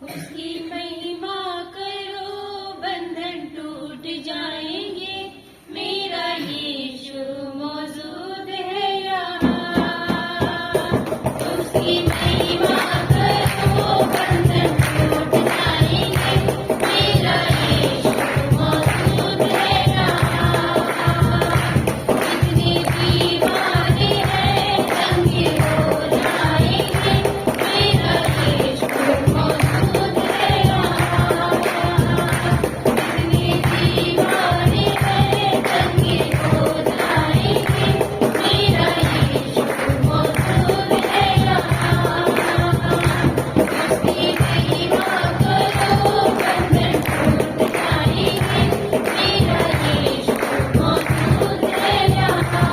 उसकी महिमा करो, बंधन टूट जाएंगे। मेरा यीशु मौजूद है यहाँ। उसकी महिमा करो, बंधन टूट जाएंगे। मेरा यीशु मौजूद है यहाँ। जितने दीवाने हैं चंगे हो जाएंगे। मेरा यीशु मौजूद है यहाँ। जितने दीवाने हैं चंगे हो जाएंगे। मेरा यीशु मौजूद है यहाँ। उसकी महिमा करो, बंधन टूट जाएंगे। मेरा यीशु मौजूद है यहाँ।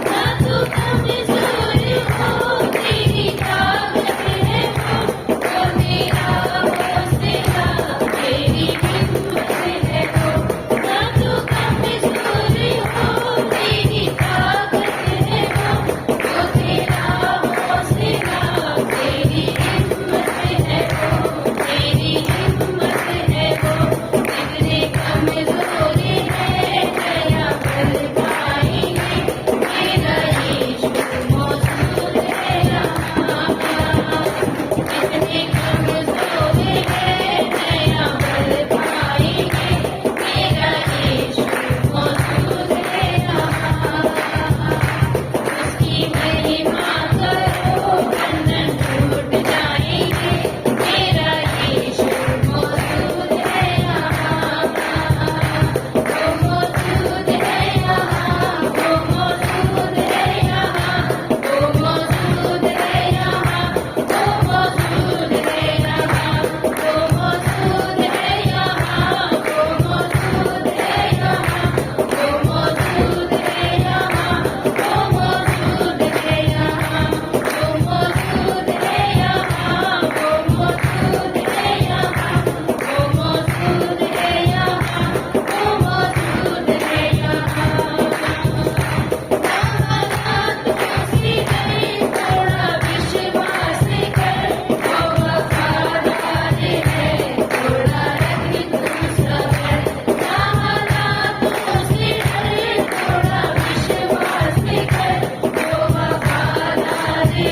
ना तू कमजोर हो, तेरी ताकत है वो मेरा हौसला, तेरी हिम्मत है वो। ना तू कमजोर हो, तेरी ताकत है वो तेरा हौसला, तेरी हिम्मत है वो, तेरी हिम्मत है वो। जितने कमजोर हैं दया कर पाएंगे। मेरा यीशु मौजूद है यहाँ। जितने कमजोर हैं दया कर पाएंगे। मेरा यीशु मौजूद है यहाँ। उसकी महिमा करो, बंधन टूट जाएंगे। मेरा यीशु मौजूद है यहाँ। वो मौजूद है यहाँ। वो मौजूद है यहाँ। वो मौजूद है यहाँ। वो मौजूद है यहाँ। वो मौजूद है यहाँ। वो मौजूद है यहाँ। वो मौजूद है यहाँ। वो मौजूद है यहाँ। वो मौजूद है यहाँ। वो मौजूद है यहाँ। वो मौजूद है यहाँ। वो मौजूद है यहाँ। हालात कैसी है थोड़ा विश्वास कर, वो वफादार है थोड़ा रख तू सबर। हालात कैसी है थोड़ा विश्वास कर, वो वफादार है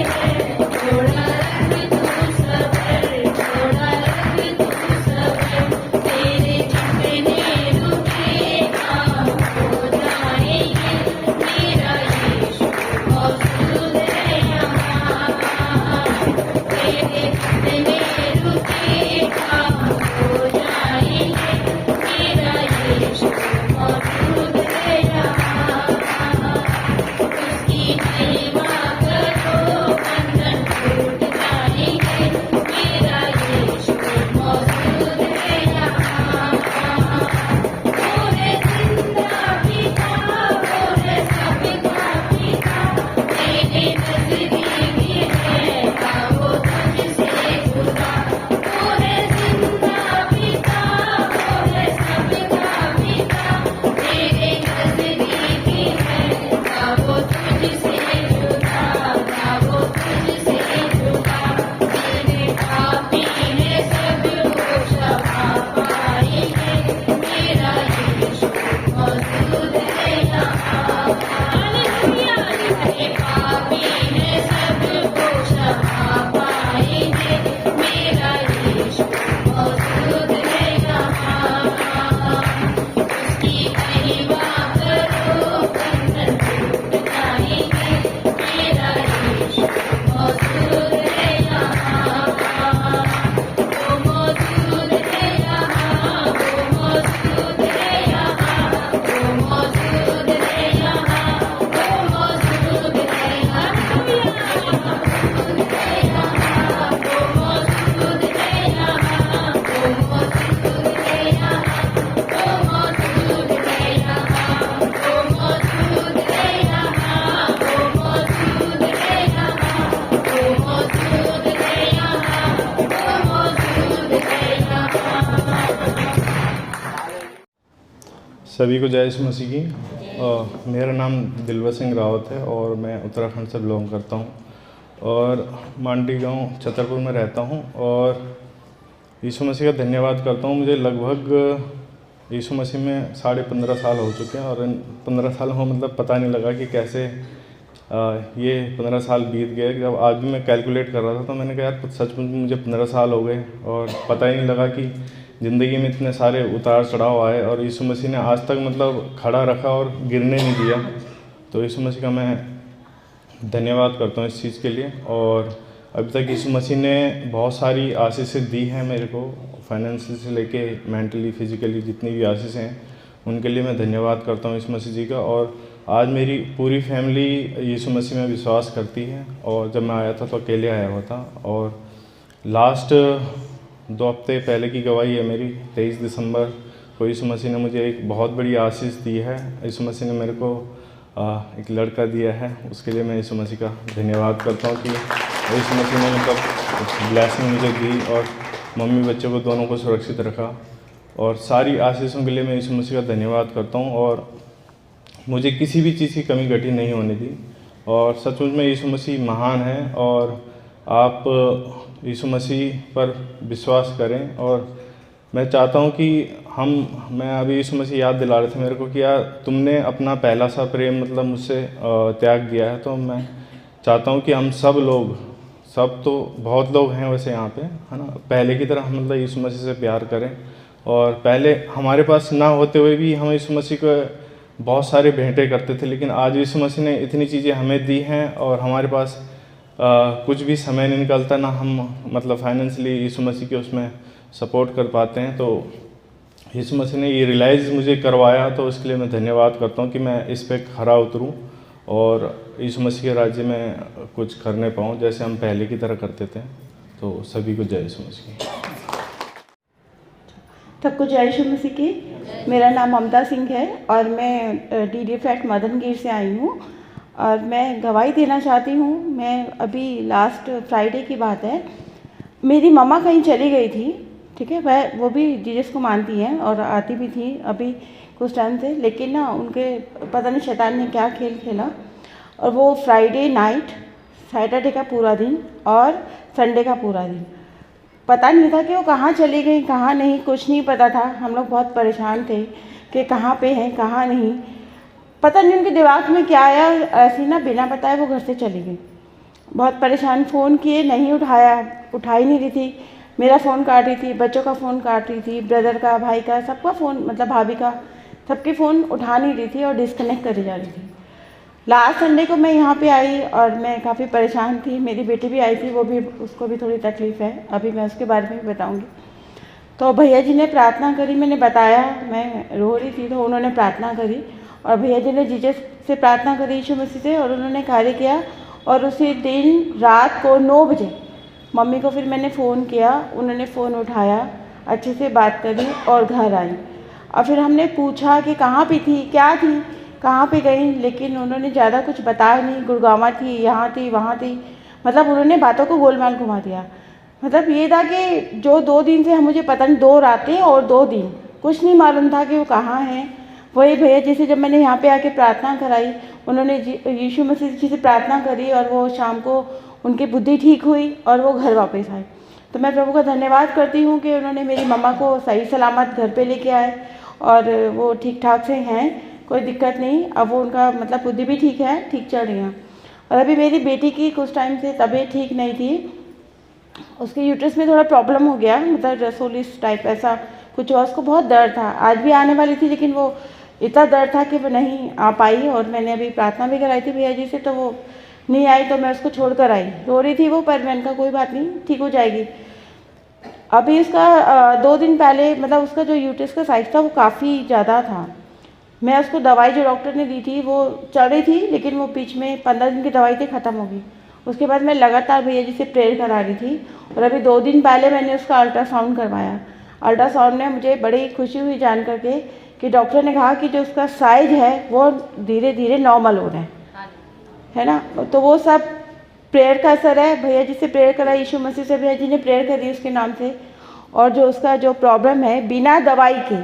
थोड़ा रख तू सबर, थोड़ा रख तू सबर। तेरे जितने रुके काम हो जाएंगे। मेरा यीशु मौजूद है यहाँ। तेरे जितने रुके काम हो जाएंगे। मेरा यीशु मौजूद है यहाँ। उसकी महिमा करो, बंधन टूट जाएंगे। मेरा यीशु मौजूद है यहाँ। वो है जिंदा पिता, वो है सबका पिता। तेरे नजदीक है वो तुझसे जुदा। वो है जिंदा पिता, वो है सबका पिता। तेरे नजदीक है वो तुझसे जुदा, वो तुझसे जुदा। तेरे पापी है सब को क्षमा पाएंगे। मेरा यीशु मौजूद है यहाँ। हालेलुया। तेरे पापी है सब को क्षमा पाएंगे। मेरा यीशु मौजूद है यहाँ। उसकी महिमा करो, बंधन टूट जाएंगे। मेरा यीशु मौजूद है यहाँ। वो मौजूद है यहाँ। वो मौजूद है यहाँ। वो मौजूद है यहाँ। वो मौजूद है यहाँ। वो मौजूद है यहाँ। वो मौजूद है यहाँ। वो मौजूद है यहाँ। वो मौजूद है यहाँ। वो मौजूद है यहाँ। वो मौजूद है यहाँ। वो मौजूद है यहाँ। सभी को जय यीशु मसीह की। मेरा नाम दिलवर सिंह रावत है और मैं उत्तराखंड से बिलोंग करता हूँ। और मांडी गांव छतरपुर में रहता हूं और यीशु मसीह का धन्यवाद करता हूं। मुझे लगभग यीशु मसीह में 15.5 साल हो चुके हैं और इन 15 साल में मतलब पता नहीं लगा कि कैसे ये 15 साल बीत गए। जब आज भी मैं कैलकुलेट कर रहा था तो मैंने कहा यार सचमुच मुझे 15 साल हो गए और पता ही नहीं लगा कि ज़िंदगी में इतने सारे उतार चढ़ाव आए और यीशु मसीह ने आज तक मतलब खड़ा रखा और गिरने नहीं दिया। तो यीशु मसीह का मैं धन्यवाद करता हूँ इस चीज़ के लिए। और अभी तक यीशु मसीह ने बहुत सारी आशीषें दी हैं मेरे को, फाइनेंशियल से लेके मेंटली फिजिकली जितनी भी आशीषें हैं उनके लिए मैं धन्यवाद करता हूँ यीशु मसीह जी का। और आज मेरी पूरी फैमिली यीशु मसीह में विश्वास करती है और जब मैं आया था तो अकेले आया हुआ था और लास्ट 2 हफ्ते पहले की गवाही है मेरी। 23 दिसंबर को यीशु मसीह ने मुझे एक बहुत बड़ी आशीष दी है। यीशु मसीह ने मेरे को एक लड़का दिया है, उसके लिए मैं यीशु मसीह का धन्यवाद करता हूँ कि यीशु मसीह ने मतलब ब्लेसिंग मुझे दी और मम्मी बच्चों को दोनों को सुरक्षित रखा। और सारी आशीषों के लिए मैं यीशु मसीह का धन्यवाद करता हूँ और मुझे किसी भी चीज़ की कमी घटी नहीं होने दी। और सचमुच में यीशु मसीह महान है और आप यीशु मसीह पर विश्वास करें। और मैं चाहता हूं कि मैं अभी यीशु मसीह याद दिला रहे थे मेरे को कि यार तुमने अपना पहला सा प्रेम मतलब मुझसे त्याग दिया है। तो मैं चाहता हूं कि हम सब तो बहुत लोग हैं वैसे यहाँ पे, है ना, पहले की तरह हम मतलब यीशु मसीह से प्यार करें। और पहले हमारे पास ना होते हुए भी हम यीशु मसीह को बहुत सारे भेंटें करते थे, लेकिन आज यीशु मसीह ने इतनी चीज़ें हमें दी हैं और हमारे पास कुछ भी समय नहीं निकलता ना हम मतलब फाइनेंशियली यीशु मसीह के उसमें सपोर्ट कर पाते हैं। तो यीशु मसीह ने ये रियलाइज़ मुझे करवाया, तो इसके लिए मैं धन्यवाद करता हूँ कि मैं इस पे खरा उतरूँ और यीशु मसीह के राज्य में कुछ करने पाऊँ जैसे हम पहले की तरह करते थे। तो सभी को जय यीशु मसीह। सबको जय यीशु मसीह की। मेरा नाम ममता सिंह है और मैं डीडी फ्लैट मदनगीर से आई हूँ और मैं गवाही देना चाहती हूँ। मैं अभी लास्ट फ्राइडे की बात है, मेरी मम्मा कहीं चली गई थी, ठीक है, वह वो भी जीसस को मानती हैं और आती भी थी अभी कुछ टाइम से, लेकिन ना उनके पता नहीं शैतान ने क्या खेल खेला और वो फ्राइडे नाइट, सैटरडे का पूरा दिन और संडे का पूरा दिन पता नहीं था कि वो कहाँ चली गई कहाँ नहीं, कुछ नहीं पता था। हम लोग बहुत परेशान थे कि कहाँ पे हैं कहाँ नहीं, पता नहीं उनके दिमाग में क्या आया, ऐसी ना बिना बताए वो घर से चली गई। बहुत परेशान, फ़ोन किए नहीं उठाया, उठा ही नहीं रही थी, मेरा फ़ोन काट रही थी, बच्चों का फ़ोन काट रही थी, ब्रदर का, भाई का, सबका फ़ोन मतलब भाभी का, सबके फ़ोन उठा नहीं रही थी और डिस्कनेक्ट करी जा रही थी। लास्ट संडे को मैं यहाँ पे आई और मैं काफ़ी परेशान थी। मेरी बेटी भी आई थी, वो भी, उसको भी थोड़ी तकलीफ़ है, अभी मैं उसके बारे में भी बताऊँगी। तो भैया जी ने प्रार्थना करी, मैंने बताया मैं रो रही थी तो उन्होंने प्रार्थना करी और भैया जी ने जीसस से प्रार्थना करी, यीशु मसीह से, और उन्होंने कार्य किया। और उसी दिन रात को 9 बजे मम्मी को फिर मैंने फ़ोन किया, उन्होंने फ़ोन उठाया, अच्छे से बात करी और घर आई। और फिर हमने पूछा कि कहाँ पे थी, क्या थी, कहाँ पे गई, लेकिन उन्होंने ज़्यादा कुछ बताया नहीं। गुड़गांव थी, यहाँ थी, वहाँ थी, मतलब उन्होंने बातों को गोलमाल घुमा दिया। मतलब ये था कि जो 2 दिन से मुझे पता नहीं, 2 रातें और 2 दिन कुछ नहीं मालूम था कि वो कहाँ हैं। वही भैया जी से जब मैंने यहाँ पे आके प्रार्थना कराई, उन्होंने यीशु मसीह जी से प्रार्थना करी और वो शाम को उनकी बुद्धि ठीक हुई और वो घर वापस आए। तो मैं प्रभु का धन्यवाद करती हूँ कि उन्होंने मेरी मम्मा को सही सलामत घर पे लेके आए और वो ठीक ठाक से हैं, कोई दिक्कत नहीं। अब वो उनका मतलब बुद्धि भी ठीक है, ठीक चल रही हैं। और अभी मेरी बेटी की कुछ टाइम से तबीयत ठीक नहीं थी, उसके यूट्रस में थोड़ा प्रॉब्लम हो गया, मतलब रसोलिस टाइप ऐसा कुछ हुआ, उसको बहुत दर्द था। आज भी आने वाली थी लेकिन वो इतना दर्द था कि वो नहीं आ पाई और मैंने अभी प्रार्थना भी कराई थी भैया जी से, तो वो नहीं आई, तो मैं उसको छोड़ कर आई। रो रही थी वो, पर मैंने कहा कोई बात नहीं, ठीक हो जाएगी। अभी उसका 2 दिन पहले मतलब उसका जो यूट्रस का साइज था वो काफ़ी ज़्यादा था। मैं उसको दवाई जो डॉक्टर ने दी थी वो चल रही थी, लेकिन वो बीच में 15 दिन की दवाई थी, ख़त्म हो गई। उसके बाद मैं लगातार भैया जी से प्रेयर करा रही थी और अभी 2 दिन पहले मैंने उसका अल्ट्रासाउंड करवाया। अल्ट्रासाउंड में मुझे बड़ी खुशी हुई जान करके कि डॉक्टर ने कहा कि जो उसका साइज है वो धीरे धीरे नॉर्मल हो रहा है ना। तो वो सब प्रेयर का असर है। भैया जी से प्रेयर करा, यीशु मसीह से भैया जी ने प्रेयर करी उसके नाम से, और जो उसका जो प्रॉब्लम है बिना दवाई के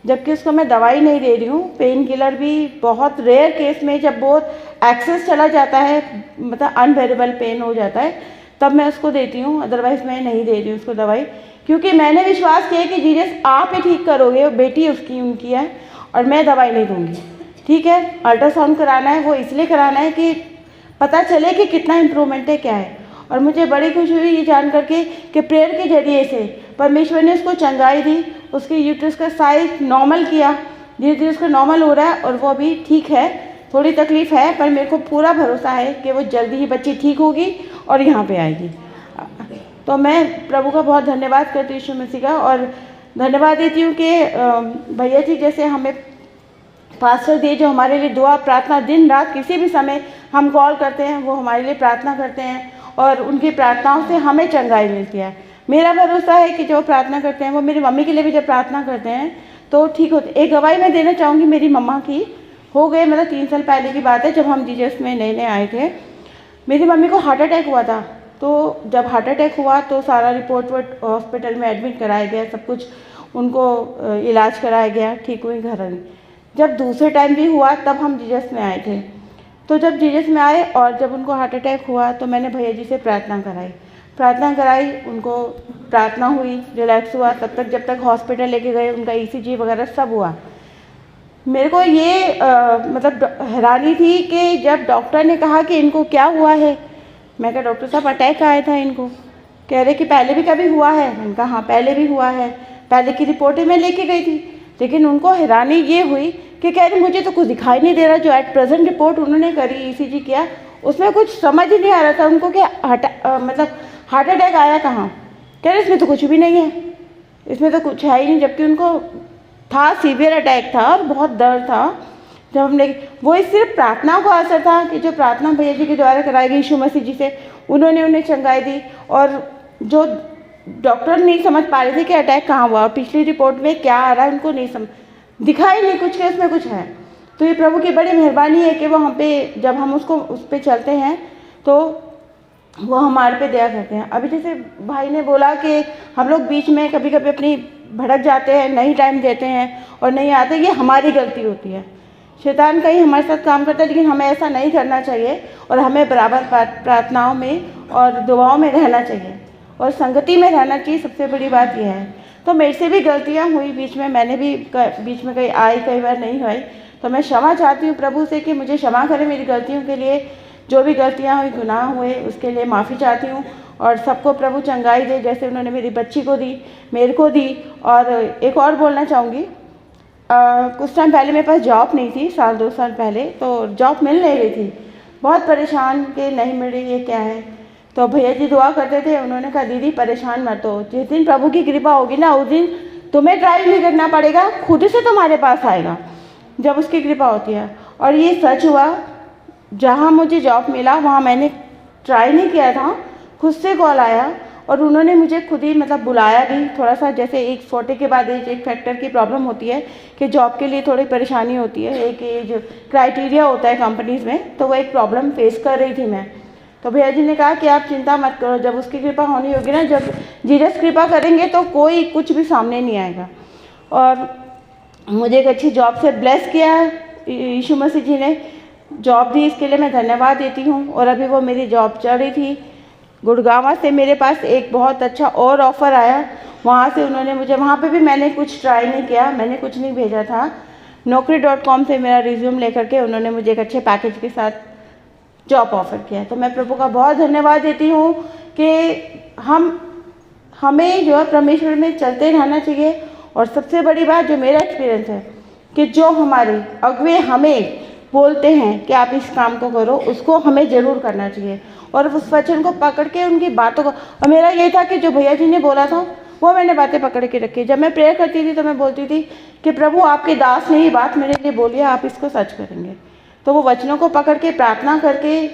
जबकि उसको मैं दवाई नहीं दे रही हूँ। पेन किलर भी बहुत रेयर केस में, जब बहुत एक्सेस चला जाता है, मतलब अनबेरेबल पेन हो जाता है, तब मैं उसको देती हूँ, अदरवाइज़ मैं नहीं दे रही हूँ उसको दवाई, क्योंकि मैंने विश्वास किया कि जीसस आप ही ठीक करोगे, बेटी उसकी उनकी है और मैं दवाई नहीं दूँगी। ठीक है, अल्ट्रासाउंड कराना है, वो इसलिए कराना है कि पता चले कि कितना इम्प्रूवमेंट है, क्या है। और मुझे बड़ी खुशी हुई ये जान करके कि प्रेयर के जरिए से परमेश्वर ने उसको चंगाई दी, उसके यूट्रस का साइज नॉर्मल किया, धीरे धीरे उसका नॉर्मल हो रहा है और वो अभी ठीक है। थोड़ी तकलीफ़ है, पर मेरे को पूरा भरोसा है कि वो जल्दी ही बच्ची ठीक होगी और यहाँ पे आएगी। तो मैं प्रभु का बहुत धन्यवाद करती हूँ, यीशु मसीह का, और धन्यवाद देती हूँ कि भैया जी जैसे हमें पास्टर दिए, जो हमारे लिए दुआ प्रार्थना दिन रात किसी भी समय हम कॉल करते हैं, वो हमारे लिए प्रार्थना करते हैं और उनकी प्रार्थनाओं से हमें चंगाई मिलती है। मेरा भरोसा है कि जो प्रार्थना करते हैं, वो मेरी मम्मी के लिए भी जब प्रार्थना करते हैं तो ठीक होते। एक गवाही मैं देना चाहूँगी मेरी मम्मा की। हो गए मतलब 3 साल पहले की बात है, जब हम जीसस में नए नए आए थे। मेरी मम्मी को हार्ट अटैक हुआ था, तो जब हार्ट अटैक हुआ तो सारा रिपोर्ट हॉस्पिटल में एडमिट कराया गया, सब कुछ उनको इलाज कराया गया, ठीक हुई घर आई। जब दूसरे टाइम भी हुआ तब हम जीसस में आए थे। तो जब जीसस में आए और जब उनको हार्ट अटैक हुआ तो मैंने भैया जी से प्रार्थना कराई, उनको प्रार्थना हुई, रिलैक्स हुआ। तब तक जब तक हॉस्पिटल लेके गए, उनका ECG वगैरह सब हुआ। मेरे को ये मतलब हैरानी थी कि जब डॉक्टर ने कहा कि इनको क्या हुआ है, मैं कहा डॉक्टर साहब अटैक आया था इनको। कह रहे कि पहले भी कभी हुआ है? मैंने कहा हाँ पहले भी हुआ है, पहले की रिपोर्टें मैं लेके गई थी। लेकिन उनको हैरानी ये हुई कि कह रहे मुझे तो कुछ दिखाई नहीं दे रहा, जो एट प्रेजेंट रिपोर्ट उन्होंने करी, ECG किया, उसमें कुछ समझ ही नहीं आ रहा था उनको कि मतलब हार्ट अटैक आया कहाँ। कह रहे इसमें तो कुछ भी नहीं है, इसमें तो कुछ है ही नहीं, जबकि उनको था, सीवियर अटैक था और बहुत दर्द था। जब हमने वो सिर्फ प्रार्थनाओं का असर था कि जो प्रार्थना भैया जी के द्वारा कराई गई यीशु मसीह जी से, उन्होंने उन्हें चंगाई दी। और जो डॉक्टर नहीं समझ पा रहे थे कि अटैक कहाँ हुआ और पिछली रिपोर्ट में क्या आ रहा है, उनको नहीं दिखाई नहीं कुछ कि इसमें कुछ है। तो ये प्रभु की बड़ी मेहरबानी है कि वो हम पे, जब हम उसको उस पर चलते हैं तो वो हमारे पे दया करते हैं। अभी जैसे भाई ने बोला कि हम लोग बीच में कभी कभी अपनी भड़क जाते हैं, नहीं टाइम देते हैं और नहीं आते, ये हमारी गलती होती है। शैतान का ही हमारे साथ काम करता है, लेकिन हमें ऐसा नहीं करना चाहिए और हमें बराबर प्रार्थनाओं में और दुआओं में रहना चाहिए और संगति में रहना चाहिए। सबसे बड़ी बात यह है। तो मेरे से भी गलतियाँ हुई बीच में, मैंने भी बीच में कहीं आई, कई बार नहीं आई, तो मैं क्षमा चाहती हूँ प्रभु से कि मुझे क्षमा करें मेरी गलतियों के लिए। जो भी गलतियाँ हुई, गुनाह हुए, उसके लिए माफ़ी चाहती हूँ और सबको प्रभु चंगाई दे, जैसे उन्होंने मेरी बच्ची को दी, मेरे को दी। और एक और बोलना चाहूँगी, कुछ टाइम पहले मेरे पास जॉब नहीं थी, 1-2 साल पहले, तो जॉब मिल नहीं रही थी, बहुत परेशान कि नहीं मिल रही, ये क्या है। तो भैया जी दुआ करते थे, उन्होंने कहा दीदी परेशान मत हो, जिस दिन प्रभु की कृपा होगी ना, उस दिन तुम्हें ट्राई नहीं करना पड़ेगा, खुद से तुम्हारे पास आएगा जब उसकी कृपा होती है। और ये सच हुआ, जहाँ मुझे जॉब मिला वहाँ मैंने ट्राई नहीं किया था, खुद से कॉल आया और उन्होंने मुझे खुद ही मतलब बुलाया भी। थोड़ा सा जैसे एक 40 के बाद एक फैक्टर की प्रॉब्लम होती है कि जॉब के लिए थोड़ी परेशानी होती है, एक एज क्राइटेरिया होता है कंपनीज़ में, तो वो एक प्रॉब्लम फेस कर रही थी मैं। तो भैया जी ने कहा कि आप चिंता मत करो, जब उसकी कृपा होनी होगी ना, जब जीसस कृपा करेंगे तो कोई कुछ भी सामने नहीं आएगा। और मुझे एक अच्छी जॉब से ब्लेस किया यीशु मसीह जी ने, जॉब दी, इसके लिए मैं धन्यवाद देती हूँ। और अभी वो मेरी जॉब चल रही थी, गुड़गांव से मेरे पास एक बहुत अच्छा और ऑफ़र आया, वहाँ से उन्होंने मुझे, वहाँ पे भी मैंने कुछ ट्राई नहीं किया, मैंने कुछ नहीं भेजा था, naukri.com से मेरा रिज्यूम लेकर के उन्होंने मुझे एक अच्छे पैकेज के साथ जॉब ऑफ़र किया। तो मैं प्रभु का बहुत धन्यवाद देती हूँ कि हमें जो है परमेश्वर में चलते रहना चाहिए। और सबसे बड़ी बात जो मेरा एक्सपीरियंस है कि जो हमारे अगुवे हमें बोलते हैं कि आप इस काम को करो, उसको हमें ज़रूर करना चाहिए और उस वचन को पकड़ के उनकी बातों को। और मेरा ये था कि जो भैया जी ने बोला था वो मैंने बातें पकड़ के रखी। जब मैं प्रेयर करती थी तो मैं बोलती थी कि प्रभु आपके दास ने ये बात मेरे लिए बोली है, आप इसको सच करेंगे। तो वो वचनों को पकड़ के प्रार्थना करके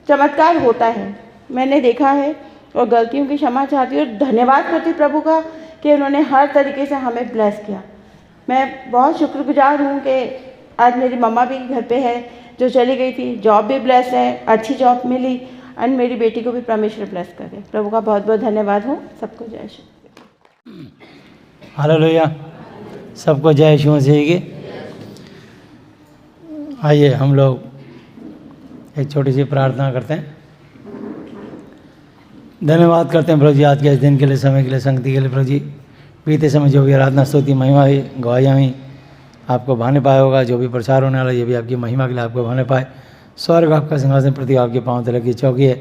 चमत्कार होता है, मैंने देखा है। और गलतियों की क्षमा चाहती हूँ, धन्यवाद करती प्रभु का कि उन्होंने हर तरीके से हमें ब्लेस किया। मैं बहुत शुक्रगुजार हूँ कि आज मेरी मम्मा भी घर पे है जो चली गई थी, जॉब भी ब्लेस है, अच्छी जॉब मिली, एंड मेरी बेटी को भी परमेश्वर ब्लेस करे। प्रभु का बहुत बहुत धन्यवाद हो। सबको जय श्री। हालेलुया। सबको जय यीशु मसीह की। आइए हम लोग एक छोटी सी प्रार्थना करते हैं। धन्यवाद करते हैं प्रभु जी आज के इस दिन के लिए, समय के लिए, संगति के लिए। प्रभु जी बीते समय जो भी आराधना स्तुति महिमा हुई, गवाहियाँ हुई, आपको भाने पाया होगा। जो भी प्रचार होने वाला ये भी आपकी महिमा के लिए आपको भाने पाए। स्वर्ग आपका सिंहासन, पृथ्वी आपके पाँव तले की चौकी है।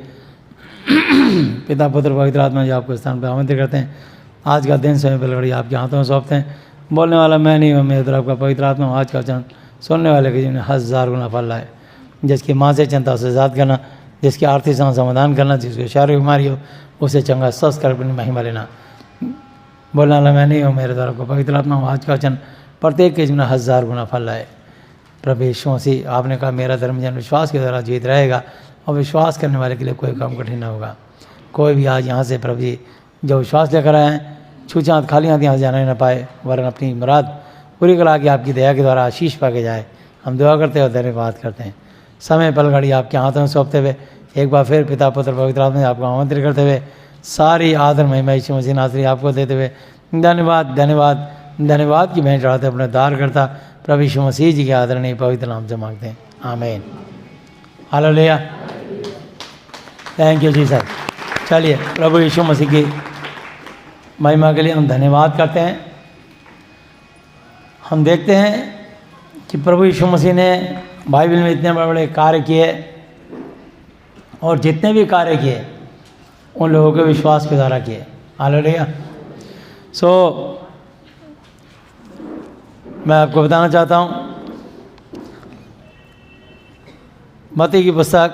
पिता पुत्र पवित्र आत्मा जो आपको स्थान पर आमंत्रित करते हैं। आज का दिन समय पलगड़ी आपके हाथों में सौंपते हैं। बोलने वाला मैं नहीं हूँ, मेरे तरफ आपका पवित्र आत्मा। आज का वचन सुनने वाले के जीवन 1000 गुना फल लाए। जिसकी मानसिक चिंता से आज़ाद करना, जिसकी आर्थिक समाधान करना, जिसको शारीरिक बीमारी हो उसे चंगा स्वस्थ कर अपनी महिमा लेना। बोलने वाला मैं नहीं हूँ, मेरे द्वारा को पवित्र आत्मा। आज का वचन प्रत्येक के जीवन 1000 गुना फल लाए। प्रभु यीशु मसीह आपने कहा मेरा धर्म जन विश्वास के द्वारा जीवित रहेगा, और विश्वास करने वाले के लिए कोई काम कठिन न होगा। कोई भी आज यहाँ से प्रभु जी जो विश्वास लेकर आए हैं, छूछे हाथ खाली हाथ यहाँ जाने न पाए, वरन अपनी मुराद पूरी करा के आपकी दया के द्वारा आशीष पाके जाए। हम दुआ करते हैं और धन्यवाद करते हैं। समय पल घड़ी आपके हाथों में सौंपते हुए एक बार फिर पिता पुत्र पवित्र आत्मा ने आपको आमंत्रित करते हुए सारी आदर महिमा यीशु मसीह नासरी आपको देते हुए धन्यवाद धन्यवाद धन्यवाद की भेंट चढ़ाते अपने दार करता प्रभु यीशु मसीह जी के आदरणीय पवित्र नाम से मांगते हैं, आमीन। Hallelujah, thank you ji sir. चलिए प्रभु यीशु मसीह की महिमा के लिए हम धन्यवाद करते हैं। हम देखते हैं कि प्रभु यीशु मसीह ने बाइबल में इतने बड़े बड़े कार्य किए, और जितने भी कार्य किए उन लोगों के विश्वास के द्वारा किए। हालेलुया। मैं आपको बताना चाहता हूँ मत्ती की पुस्तक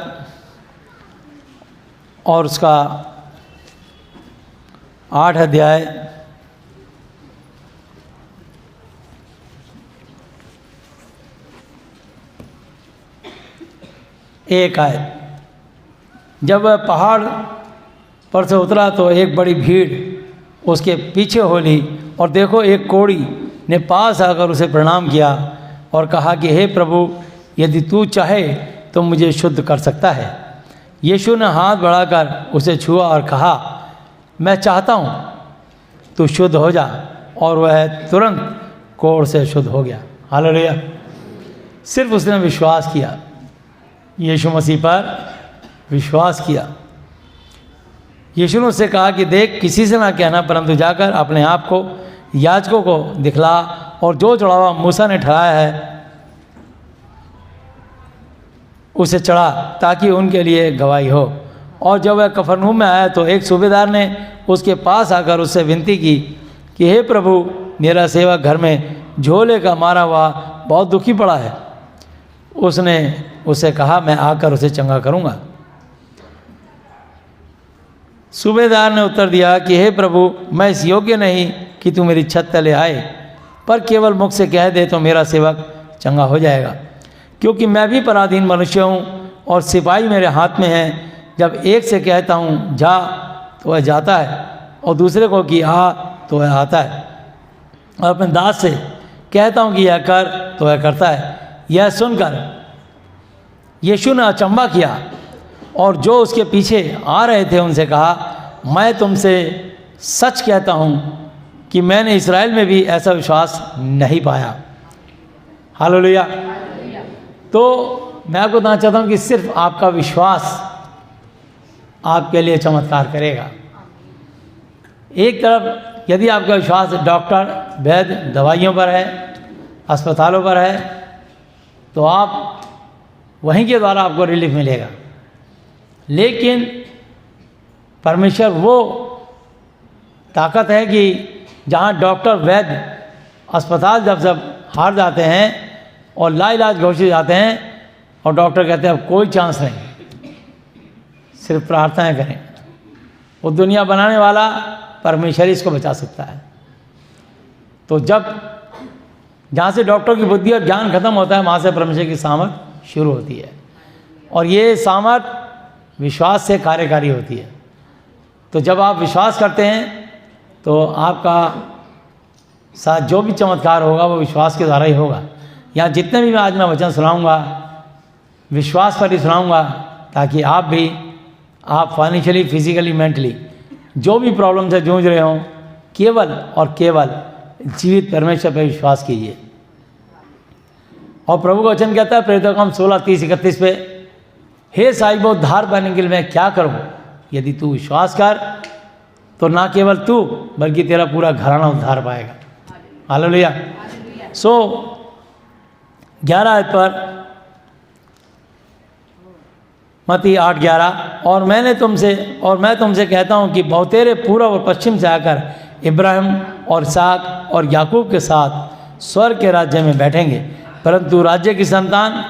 और उसका 8 अध्याय 1 आयत। जब वह पहाड़ पर से उतरा तो एक बड़ी भीड़ उसके पीछे हो ली, और देखो एक कोढ़ी ने पास आकर उसे प्रणाम किया और कहा कि हे प्रभु, यदि तू चाहे तो मुझे शुद्ध कर सकता है। यीशु ने हाथ बढ़ाकर उसे छुआ और कहा, मैं चाहता हूँ, तू शुद्ध हो जा। और वह तुरंत कोढ़ से शुद्ध हो गया। हालेलुया। सिर्फ उसने विश्वास किया, यीशु मसीह पर विश्वास किया। यीशु ने उससे कहा कि देख, किसी से ना कहना, परंतु जाकर अपने आप को याजकों को दिखला, और जो चढ़ावा मूसा ने ठहराया है उसे चढ़ा, ताकि उनके लिए गवाही हो। और जब वह कफरनहूम में आया तो एक सूबेदार ने उसके पास आकर उससे विनती की कि हे प्रभु, मेरा सेवक घर में झोले का मारा हुआ बहुत दुखी पड़ा है। उसने उसे कहा, मैं आकर उसे चंगा करूँगा। सूबेदार ने उत्तर दिया कि हे प्रभु, मैं इस योग्य नहीं कि तू मेरी छत तले आए, पर केवल मुख से कह दे तो मेरा सेवक चंगा हो जाएगा। क्योंकि मैं भी पराधीन मनुष्य हूँ, और सिपाही मेरे हाथ में हैं। जब एक से कहता हूँ जा तो वह जाता है, और दूसरे को कि आ तो वह आता है, और अपने दास से कहता हूँ कि यह कर तो वह करता है। यह सुनकर यीशु ने अचंभा किया, और जो उसके पीछे आ रहे थे उनसे कहा, मैं तुमसे सच कहता हूँ कि मैंने इस्राएल में भी ऐसा विश्वास नहीं पाया। हालेलुया। तो मैं आपको बताना चाहता हूँ कि सिर्फ आपका विश्वास आपके लिए चमत्कार करेगा। एक तरफ यदि आपका विश्वास डॉक्टर, वैद्य, दवाइयों पर है, अस्पतालों पर है, तो आप वहीं के द्वारा आपको रिलीफ मिलेगा। लेकिन परमेश्वर वो ताकत है कि जहाँ डॉक्टर, वैद्य, अस्पताल जब हार जाते हैं और लाइलाज घोषित जाते हैं, और डॉक्टर कहते हैं अब कोई चांस नहीं, सिर्फ प्रार्थनाएं करें, वो दुनिया बनाने वाला परमेश्वर ही इसको बचा सकता है। तो जब जहाँ से डॉक्टर की बुद्धि और ज्ञान खत्म होता है, वहाँ से परमेश्वर की सामर्थ शुरू होती है, और ये सामर्थ विश्वास से कार्यकारी होती है। तो जब आप विश्वास करते हैं तो आपका साथ जो भी चमत्कार होगा वो विश्वास के द्वारा ही होगा। यहाँ जितने भी मैं आज मैं वचन सुनाऊंगा, विश्वास पर ही सुनाऊंगा, ताकि आप फाइनेंशियली, फिजिकली, मेंटली जो भी प्रॉब्लम से जूझ रहे हों, केवल और केवल जीवित परमेश्वर पर विश्वास कीजिए। और प्रभु का वचन कहता है प्रेरितों का 16:30-31 पे, हे साहिब उद्धार पाने के लिए मैं क्या करूं? यदि तू विश्वास कर तो ना केवल तू बल्कि तेरा पूरा घराना उद्धार पाएगा। हालेलुया। सो 11 आयत पर मत्ती 8:11, और मैं तुमसे कहता हूं कि बहुतेरे पूर्व और पश्चिम से आकर इब्राहिम और इसहाक और याकूब के साथ स्वर्ग के राज्य में बैठेंगे, परंतु राज्य की संतान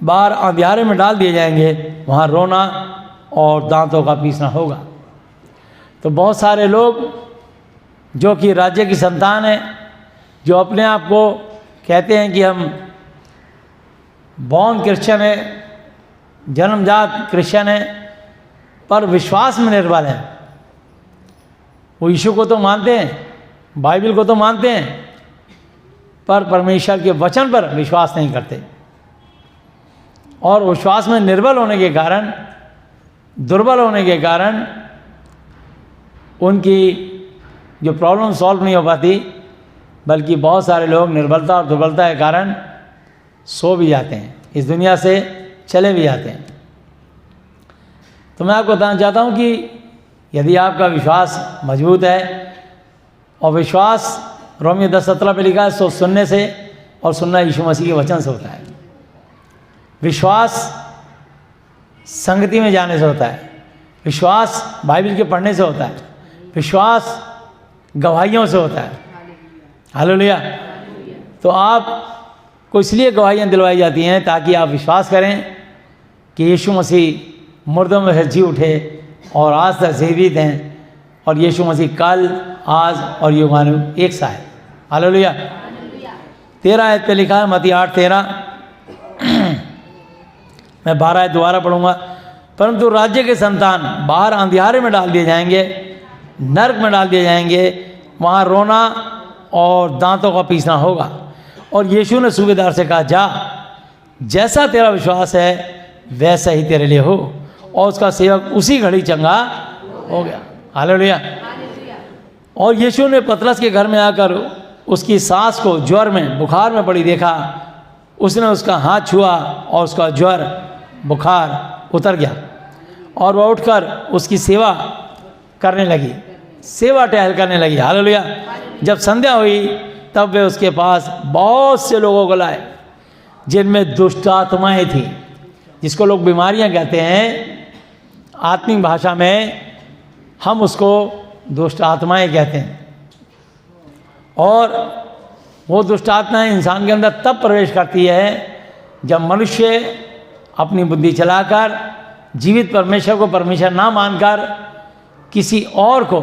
बाहर अंधियारे में डाल दिए जाएंगे, वहाँ रोना और दांतों का पीसना होगा। तो बहुत सारे लोग जो कि राज्य की संतान है, जो अपने आप को कहते हैं कि हम बॉर्न क्रिश्चियन है, जन्मजात क्रिश्चियन है, पर विश्वास में निर्बल हैं। वो यीशु को तो मानते हैं, बाइबल को तो मानते हैं, पर परमेश्वर के वचन पर विश्वास नहीं करते। और विश्वास में निर्बल होने के कारण, दुर्बल होने के कारण उनकी जो प्रॉब्लम सॉल्व नहीं हो पाती, बल्कि बहुत सारे लोग निर्बलता और दुर्बलता के कारण सो भी जाते हैं, इस दुनिया से चले भी जाते हैं। तो मैं आपको बताना चाहता हूँ कि यदि आपका विश्वास मजबूत है, और विश्वास रोमियो 10:17 पे लिखा है, सो सुनने से और सुनना यीशु मसीह के वचन से होता है। विश्वास संगति में जाने से होता है, विश्वास बाइबल के पढ़ने से होता है, विश्वास गवाहियों से होता है। हालेलुया। तो आपको इसलिए गवाहियाँ दिलवाई जाती हैं ताकि आप विश्वास करें कि यीशु मसीह मुर्दों में से जी उठे और आज तक जीवित हैं, और यीशु मसीह कल, आज और युगानु एक सा है। हालेलुया। 13 आयत पे लिखा है, मत्ती 8:13, मैं 12 आयत दोबारा पढ़ूंगा। परंतु राज्य के संतान बाहर अंधियारे में डाल दिए जाएंगे, नरक में डाल दिए जाएंगे, वहाँ रोना और दांतों का पीसना होगा। और यीशु ने सूबेदार से कहा, जा, जैसा तेरा विश्वास है वैसा ही तेरे लिए हो। और उसका सेवक उसी घड़ी चंगा हो गया। हालेलुया। और यीशु ने पतरस के घर में आकर उसकी सास को ज्वर में, बुखार में पड़ी देखा। उसने उसका हाथ छुआ और उसका ज्वर, बुखार उतर गया, और वह उठकर उसकी सेवा करने लगी, सेवा टहल करने लगी। हालेलुया। जब संध्या हुई तब वे उसके पास बहुत से लोगों को लाए जिनमें दुष्ट आत्माएं थी, जिसको लोग बीमारियां कहते हैं, आत्मिक भाषा में हम उसको दुष्ट आत्माएं कहते हैं। और वो दुष्ट आत्माएं इंसान के अंदर तब प्रवेश करती है जब मनुष्य अपनी बुद्धि चलाकर, जीवित परमेश्वर को परमेश्वर ना मानकर किसी और को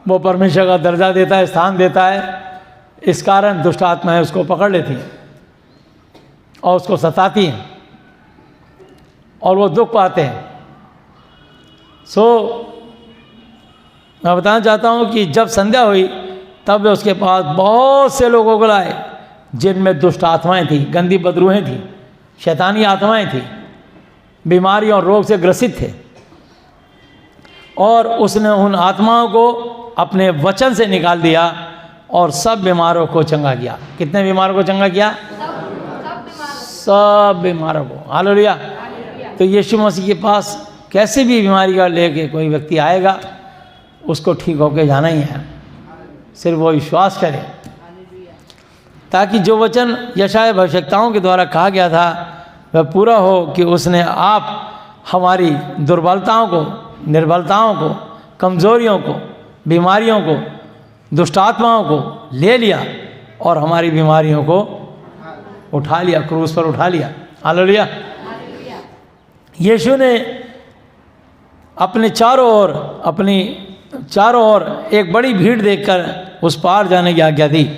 वो परमेश्वर का दर्जा देता है, स्थान देता है। इस कारण दुष्ट आत्माएं उसको पकड़ लेती हैं और उसको सताती हैं और वो दुख पाते हैं। सो मैं बताना चाहता हूँ कि जब संध्या हुई तब वे उसके पास बहुत से लोगों को लाए जिनमें दुष्ट आत्माएं थी, गंदी बदरूहें थी, शैतानी आत्माएं थी, बीमारी और रोग से ग्रसित थे। और उसने उन आत्माओं को अपने वचन से निकाल दिया और सब बीमारों को चंगा किया। कितने बीमारों को चंगा किया? सब बीमारों को। हालेलुया। तो यीशु मसीह के पास कैसे भी बीमारी का लेके कोई व्यक्ति आएगा, उसको ठीक होके जाना ही है, सिर्फ वो विश्वास करे, ताकि जो वचन यशायाह भविष्यवक्ताओं के द्वारा कहा गया था वह पूरा हो कि उसने आप हमारी दुर्बलताओं को, निर्बलताओं को, कमजोरियों को, बीमारियों को, दुष्टात्माओं को ले लिया और हमारी बीमारियों को उठा लिया, क्रूस पर उठा लिया। हालेलुया। यीशु ने अपने चारों ओर एक बड़ी भीड़ देखकर उस पार जाने की आज्ञा दी।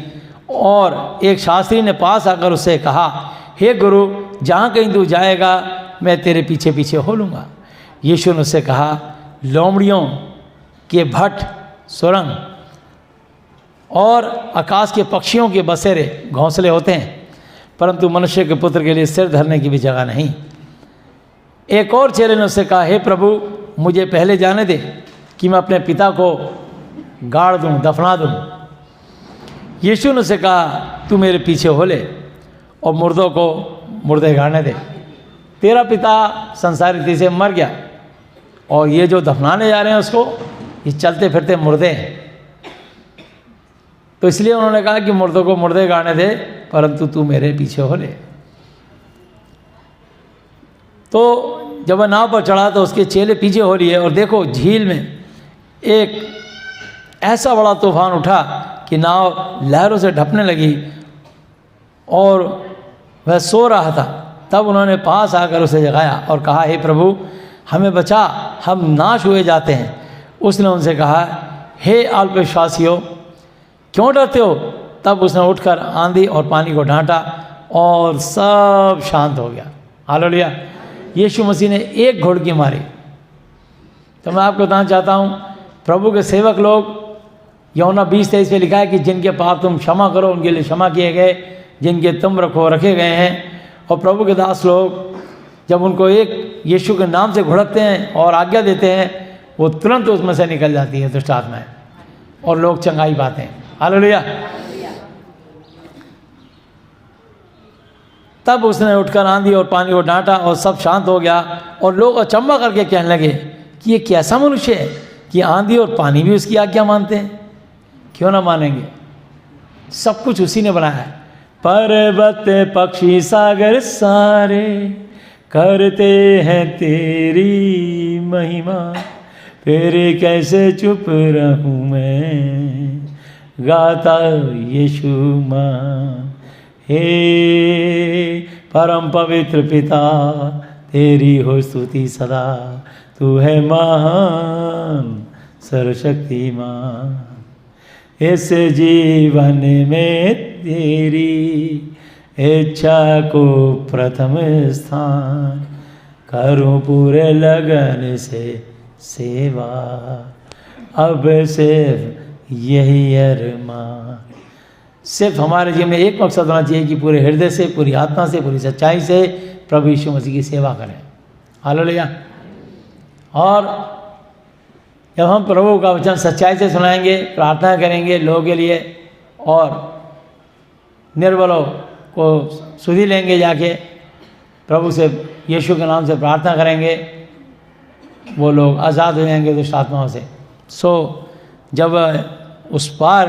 और एक शास्त्री ने पास आकर उससे कहा, हे गुरु, जहाँ कहीं तू जाएगा मैं तेरे पीछे पीछे हो लूँगा। यीशु ने उससे कहा, लोमड़ियों के भट्ट, सुरंग और आकाश के पक्षियों के बसेरे घोंसले होते हैं, परंतु मनुष्य के पुत्र के लिए सिर धरने की भी जगह नहीं। एक और चेले ने उससे कहा, हे प्रभु, मुझे पहले जाने दे कि मैं अपने पिता को गाड़ दूँ, दफना दूँ। यीशु ने उसे कहा तू मेरे पीछे हो ले और मुर्दों को मुर्दे गाड़ने दे। तेरा पिता संसारी रीति से मर गया और ये जो दफनाने जा रहे हैं उसको, ये चलते फिरते मुर्दे हैं। तो इसलिए उन्होंने कहा कि मुर्दों को मुर्दे गाड़ने दे, परंतु तू मेरे पीछे हो ले। तो जब वह नाव पर चढ़ा तो उसके चेले पीछे हो लिए, और देखो झील में एक ऐसा बड़ा तूफान उठा कि नाव लहरों से ढपने लगी और वह सो रहा था। तब उन्होंने पास आकर उसे जगाया और कहा, हे प्रभु हमें बचा, हम नाश हुए जाते हैं। उसने उनसे कहा, हे अल्पविश्वासियों क्यों डरते हो? तब उसने उठकर आंधी और पानी को डांटा और सब शांत हो गया। हालेलुया। यीशु मसीह ने एक घुड़की मारी। तो मैं आपको बताना चाहता हूँ, प्रभु के सेवक लोग, यूहन्ना 20:23 पे लिखा है कि जिनके पाप तुम क्षमा करो उनके लिए क्षमा किए गए, जिनके तुम रखे गए हैं। और प्रभु के दास लोग जब उनको एक यीशु के नाम से घुड़कते हैं और आज्ञा देते हैं, वो तुरंत उसमें से निकल जाती है दुष्ट आत्माएं और लोग चंगाई पाते हैं। हालेलुया। तब उसने उठकर आंधी और पानी को डांटा और सब शांत हो गया, और लोग अचंभा करके कहने लगे कि ये कैसा मनुष्य है कि आंधी और पानी भी उसकी आज्ञा मानते हैं। क्यों ना मानेंगे, सब कुछ उसी ने बनाया है। पर्वत पक्षी सागर सारे करते हैं तेरी महिमा, फिर कैसे चुप रहूं मैं, गाता यीशु मां। हे परम पवित्र पिता तेरी हो स्तुति सदा, तू है महान सर्वशक्तिमान। इस जीवन में तेरी इच्छा को प्रथम स्थान, करूं पूरे लगन से सेवा, अब सिर्फ यही अरमान। सिर्फ हमारे जीवन में एक मकसद होना चाहिए कि पूरे हृदय से, पूरी आत्मा से, पूरी सच्चाई से प्रभु यीशु मसीह की सेवा करें। हालेलुया। और जब हम प्रभु का वचन सच्चाई से सुनाएंगे, प्रार्थना करेंगे लोगों के लिए, और निर्बलों को सुधि लेंगे, जाके प्रभु से यीशु के नाम से प्रार्थना करेंगे, वो लोग आज़ाद हो जाएंगे दुष्ट आत्माओं से। जब उस पार,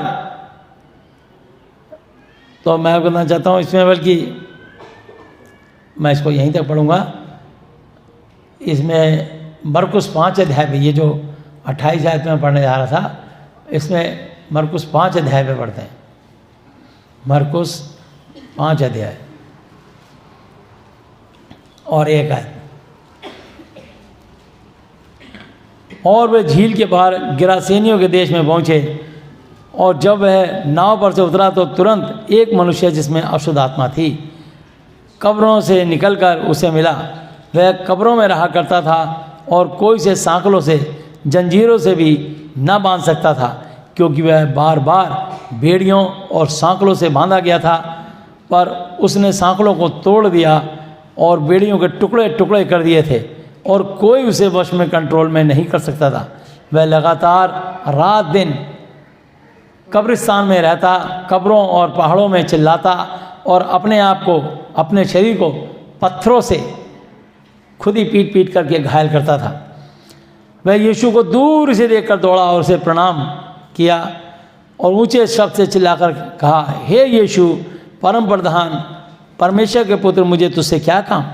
तो मैं कहना चाहता हूँ इसमें, बल्कि मैं इसको यहीं तक पढ़ूँगा। इसमें मरकुस 5 अध्याय में, ये जो 28 आयत में पढ़ने जा रहा था, इसमें मरकुस 5 अध्याय में पढ़ते हैं। मरकुस 5 अध्याय और 1 आयत। और वे झील के पार गिरासेनियों के देश में पहुँचे, और जब वह नाव पर से उतरा तो तुरंत एक मनुष्य जिसमें अशुद्ध आत्मा थी कब्रों से निकलकर उसे मिला। वह कब्रों में रहा करता था और कोई से सांकलों से, जंजीरों से भी न बांध सकता था, क्योंकि वह बार बार बेड़ियों और सांकलों से बांधा गया था। पर उसने सांकलों को तोड़ दिया और बेड़ियों के टुकड़े टुकड़े कर दिए थे, और कोई उसे वश में कंट्रोल में नहीं कर सकता था। वह लगातार रात दिन कब्रिस्तान में रहता, कब्रों और पहाड़ों में चिल्लाता और अपने आप को, अपने शरीर को पत्थरों से खुद ही पीट पीट करके घायल करता था। वह यीशु को दूर से देखकर दौड़ा और उसे प्रणाम किया और ऊंचे शब्द से चिल्लाकर कहा, हे यीशु परम प्रधान परमेश्वर के पुत्र, मुझे तुझसे क्या काम?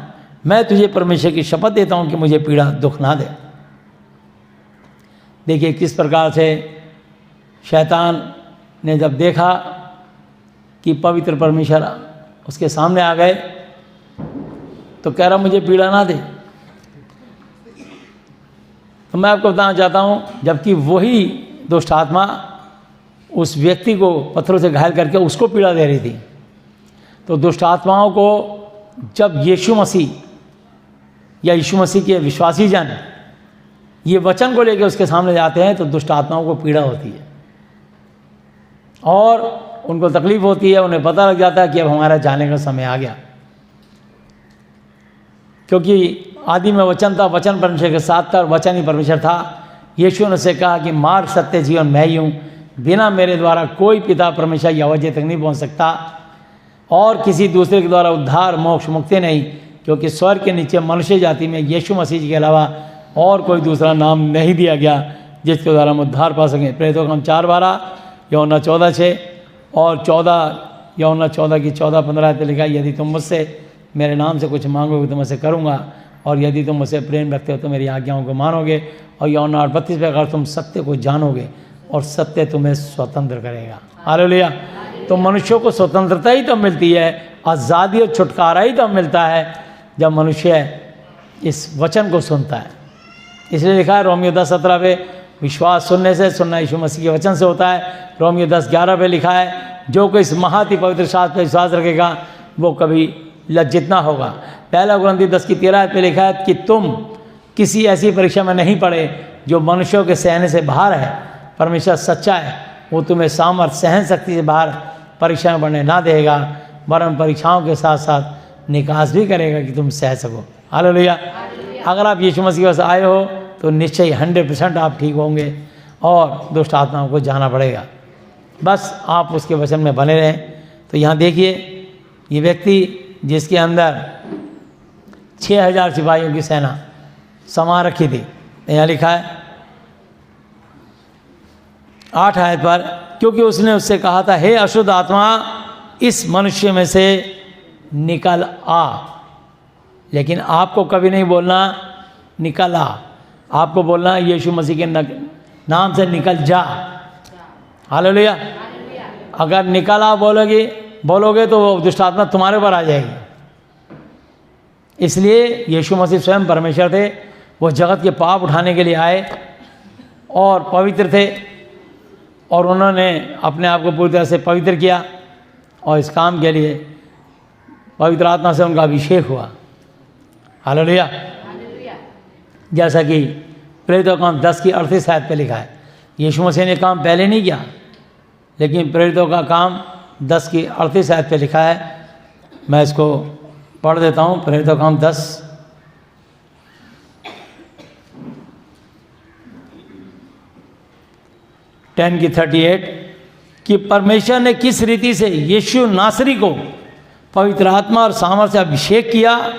मैं तुझे परमेश्वर की शपथ देता हूँ कि मुझे पीड़ा दुख ना दे। देखिए किस प्रकार से शैतान ने जब देखा कि पवित्र परमेश्वर उसके सामने आ गए, तो कह रहा मुझे पीड़ा ना दे। तो मैं आपको बताना चाहता हूँ, जबकि वही दुष्ट आत्मा उस व्यक्ति को पत्थरों से घायल करके उसको पीड़ा दे रही थी। तो दुष्ट आत्माओं को जब यीशु मसीह या यीशु मसीह के विश्वासी जन ये वचन को लेकर उसके सामने जाते हैं, तो दुष्ट आत्माओं को पीड़ा होती है और उनको तकलीफ होती है। उन्हें पता लग जाता है कि अब हमारा जाने का समय आ गया, क्योंकि आदि में वचन था, वचन परमेश्वर के साथ था और वचन ही परमेश्वर था। यीशु ने उसे कहा कि मार्ग, सत्य, जीवन मैं ही हूँ। बिना मेरे द्वारा कोई पिता परमेश्वर यहोवा जी तक नहीं पहुंच सकता, और किसी दूसरे के द्वारा उद्धार मोक्ष मुक्ति नहीं, क्योंकि स्वर्ग के नीचे मनुष्य जाति में यीशु मसीह जी के अलावा और कोई दूसरा नाम नहीं दिया गया जिसके द्वारा हम उद्धार पा सकें। प्रेरितों का काम 4:12, यूहन्ना 14:6 और 14 यूहन्ना 14 की 14-15 पे लिखा है, यदि तुम मुझसे मेरे नाम से कुछ मांगोगे तो मैं उसे करूँगा, और यदि तुम मुझसे प्रेम रखते हो तो मेरी आज्ञाओं को मानोगे। और यूहन्ना 8:32 पे, अगर तुम सत्य को जानोगे और सत्य तुम्हें स्वतंत्र करेगा। हालेलुया। तो मनुष्यों को स्वतंत्रता ही तो मिलती है, आज़ादी और छुटकारा ही तो मिलता है जब मनुष्य इस वचन को सुनता है। इसलिए लिखा है रोमियो 10:17 पे, विश्वास सुनने से, सुनना यीशु मसीह के वचन से होता है। रोमियो 10:11 पे लिखा है, जो कोई इस महाति पवित्र शास्त्र पर विश्वास रखेगा वो कभी लज्जित ना होगा। पहला कुरिन्थियों 10:13 पे लिखा है कि तुम किसी ऐसी परीक्षा में नहीं पड़े जो मनुष्यों के सहने से बाहर है। परमेश्वर सच्चा है, वो तुम्हें सामर्थ्य सहन शक्ति से बाहर परीक्षा में पढ़ने ना देगा, वरन परीक्षाओं के साथ साथ निकास भी करेगा कि तुम सह सको। हालेलुया। अगर आप यीशु मसीह के पास आए हो तो निश्चय 100% आप ठीक होंगे और दुष्ट आत्माओं को जाना पड़ेगा। बस आप उसके वचन में बने रहें। तो यहाँ देखिए, ये व्यक्ति जिसके अंदर 6000 सिपाहियों की सेना समा रखी थी, यहाँ लिखा है 8 आयत पर, क्योंकि उसने उससे कहा था, हे अशुद्ध आत्मा इस मनुष्य में से निकल आ। लेकिन आपको कभी नहीं बोलना निकल आ, आपको बोलना यीशु मसीह के नाम से निकल जा। हालेलुया। अगर निकल आ बोलोगे तो वो दुष्ट आत्मा तुम्हारे ऊपर आ जाएगी। इसलिए यीशु मसीह स्वयं परमेश्वर थे, वो जगत के पाप उठाने के लिए आए और पवित्र थे, और उन्होंने अपने आप को पूरी तरह से पवित्र किया, और इस काम के लिए पवित्र आत्मा से उनका अभिषेक हुआ। हालेलुया। जैसा कि प्रेरितों का काम 10:38 आयत पे लिखा है, यीशु मसीह ने काम पहले नहीं किया, लेकिन प्रेरितों का काम 10:38 आयत पे लिखा है। मैं इसको पढ़ देता हूँ। प्रेरितों का काम 10:38 कि परमेश्वर ने किस रीति से यीशु नासरी को पवित्र आत्मा और सामर्थ्य से अभिषेक किया,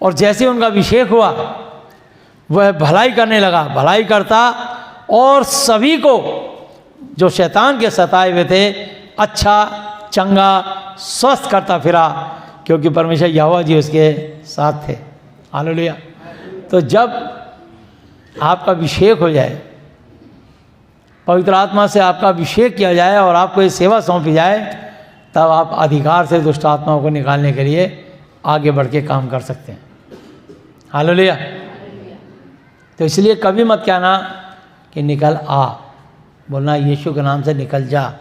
और जैसे उनका अभिषेक हुआ वह भलाई करने लगा, भलाई करता और सभी को जो शैतान के सताए हुए थे अच्छा, चंगा, स्वस्थ करता फिरा, क्योंकि परमेश्वर यहोवा जी उसके साथ थे। हालेलुया। तो जब आपका अभिषेक हो जाए, पवित्र आत्मा से आपका अभिषेक किया जाए और आपको ये सेवा सौंपी जाए, तब आप अधिकार से दुष्ट आत्माओं को निकालने के लिए आगे बढ़ के काम कर सकते हैं। हालेलुया। तो इसलिए कभी मत कहना कि निकल आ, बोलना यीशु के नाम से निकल जा।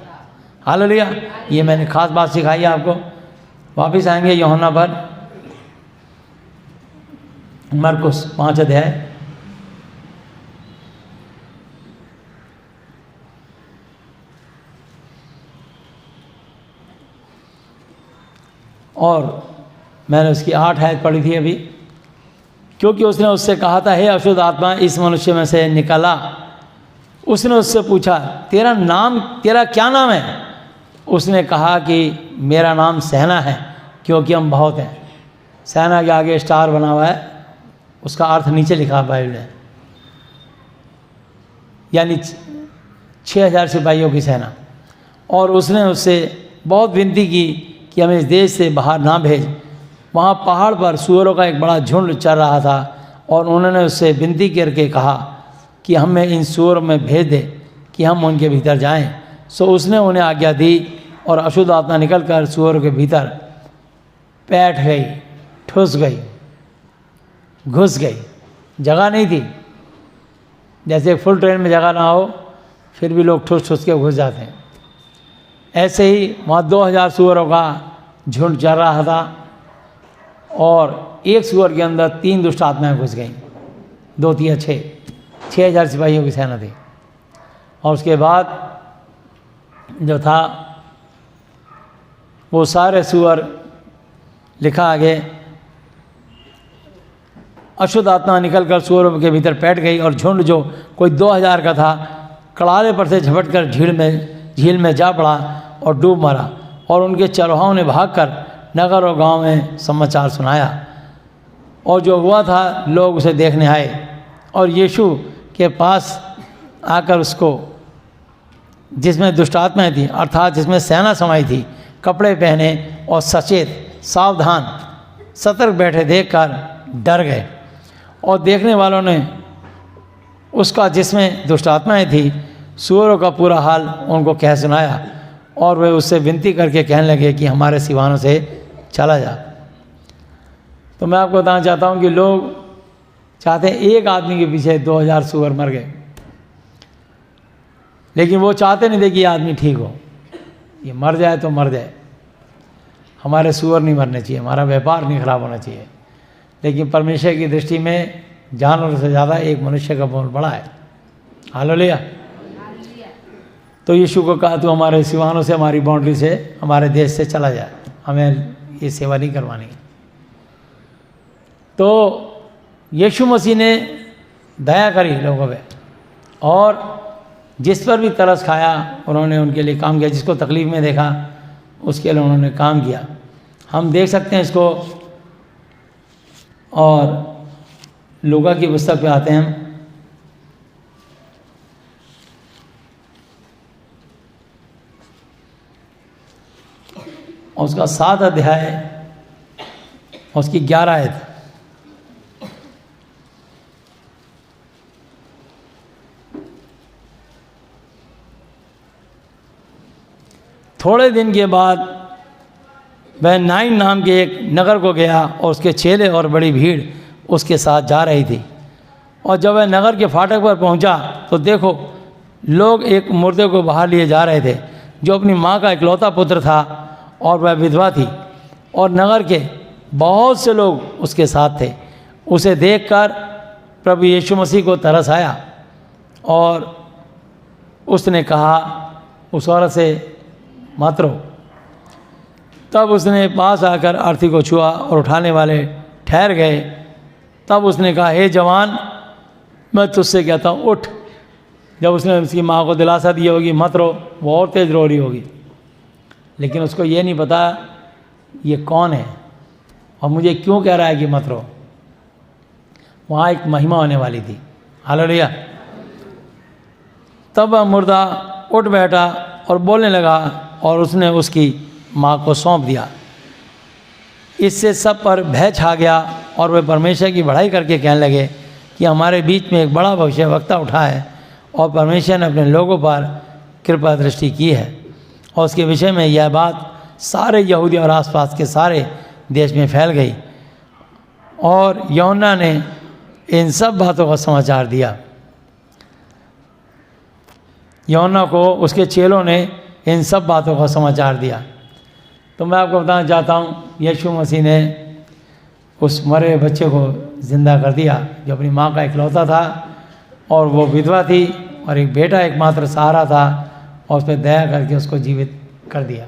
हालेलुया। ये मैंने खास बात सिखाई है आपको। वापस आएंगे यूहन्ना पर, मरकुस 5 अध्याय, और मैंने उसकी 8 आयत पढ़ी थी अभी। क्योंकि उसने उससे कहा था, हे अशुद्ध आत्मा इस मनुष्य में से निकला। उसने उससे पूछा, तेरा क्या नाम है? उसने कहा कि मेरा नाम सहना है, क्योंकि हम बहुत हैं। सहना के आगे स्टार बना हुआ है, उसका अर्थ नीचे लिखा बाइबल में, यानी 6000 सिपाहियों की सेना। और उसने उससे बहुत विनती की कि हमें इस देश से बाहर ना भेज। वहाँ पहाड़ पर सूअरों का एक बड़ा झुंड चल रहा था, और उन्होंने उससे विनती करके कहा कि हमें इन सूअरों में भेज दे कि हम उनके भीतर जाएं। सो उसने उन्हें आज्ञा दी, और अशुद्ध आत्मा निकलकर सूअरों के भीतर बैठ गई, ठुस गई, घुस गई। जगह नहीं थी, जैसे फुल ट्रेन में जगह ना हो फिर भी लोग ठुस ठुस के घुस जाते हैं। ऐसे ही वहाँ 2000 सूअरों का झुंड चल रहा था, और एक सूअर के अंदर 3 दुष्ट आत्माएं घुस गईं। 2 3 6000 सिपाहियों की सेना थी। और उसके बाद जो था वो सारे सूअर, लिखा आगे, अशुद्ध आत्मा निकलकर सूअरों के भीतर बैठ गई, और झुंड जो कोई 2000 का था कड़ाले पर से झपटकर झील में जा पड़ा और डूब मरा। और उनके चरवाहों ने भागकर नगर और गांव में समाचार सुनाया, और जो हुआ था लोग उसे देखने आए और यीशु के पास आकर उसको, जिसमें दुष्टात्माएं थी अर्थात जिसमें सेना समाई थी, कपड़े पहने और सचेत सावधान सतर्क बैठे देखकर डर गए। और देखने वालों ने उसका, जिसमें दुष्टात्माएं थी, सूअरों का पूरा हाल उनको कह सुनाया। और वे उससे विनती करके कहने लगे कि हमारे सिवानों से चला जा। तो मैं आपको बताना चाहता हूँ कि लोग चाहते हैं, एक आदमी के पीछे 2000 सूअर मर गए, लेकिन वो चाहते नहीं थे कि ये आदमी ठीक हो, ये मर जाए तो मर जाए। हमारे सूअर नहीं मरने चाहिए, हमारा व्यापार नहीं खराब होना चाहिए। लेकिन परमेश्वर की दृष्टि में जानवरों से ज़्यादा एक मनुष्य का मोल बड़ा है। हालेलुया। तो यीशु को कहा, तू हमारे सिवानों से, हमारी बाउंड्री से, हमारे देश से चला जाए, हमें ये सेवा नहीं करवानी। तो यीशु मसीह ने दया करी लोगों पे, और जिस पर भी तरस खाया उन्होंने उनके लिए काम किया। जिसको तकलीफ़ में देखा उसके लिए उन्होंने काम किया। हम देख सकते हैं इसको। और लूका की पुस्तक पे आते हैं हम। और उसका 7 अध्याय और उसकी 11 आयत। थोड़े दिन के बाद वह नाइन नाम के एक नगर को गया और उसके चेले और बड़ी भीड़ उसके साथ जा रही थी। और जब वह नगर के फाटक पर पहुंचा तो देखो, लोग एक मुर्दे को बाहर लिए जा रहे थे, जो अपनी माँ का इकलौता पुत्र था, और वह विधवा थी। और नगर के बहुत से लोग उसके साथ थे। उसे देखकर प्रभु यीशु मसीह को तरस आया, और उसने कहा उस औरत से, मत रो। तब उसने पास आकर अर्थी को छुआ और उठाने वाले ठहर गए। तब उसने कहा, हे जवान, मैं तुझसे कहता हूँ, उठ। जब उसने उसकी माँ को दिलासा दी होगी, मत रो, वो और तेज रो रही होगी। लेकिन उसको ये नहीं पता ये कौन है और मुझे क्यों कह रहा है कि मत रो। वहाँ एक महिमा होने वाली थी। हालेलुया। तब वह मुर्दा उठ बैठा और बोलने लगा, और उसने उसकी माँ को सौंप दिया। इससे सब पर भय छा गया, और वे परमेश्वर की बढ़ाई करके कहने लगे कि हमारे बीच में एक बड़ा भविष्यवक्ता उठा है, और परमेश्वर ने अपने लोगों पर कृपा दृष्टि की है। और उसके विषय में यह बात सारे यहूदी और आसपास के सारे देश में फैल गई। और यूहन्ना ने इन सब बातों का समाचार दिया। यूहन्ना को उसके चेलों ने इन सब बातों का समाचार दिया। तो मैं आपको बताना चाहता हूँ, यीशु मसीह ने उस मरे बच्चे को ज़िंदा कर दिया, जो अपनी माँ का इकलौता था, और वो विधवा थी, और एक बेटा एकमात्र सहारा था, और उस पर दया करके उसको जीवित कर दिया।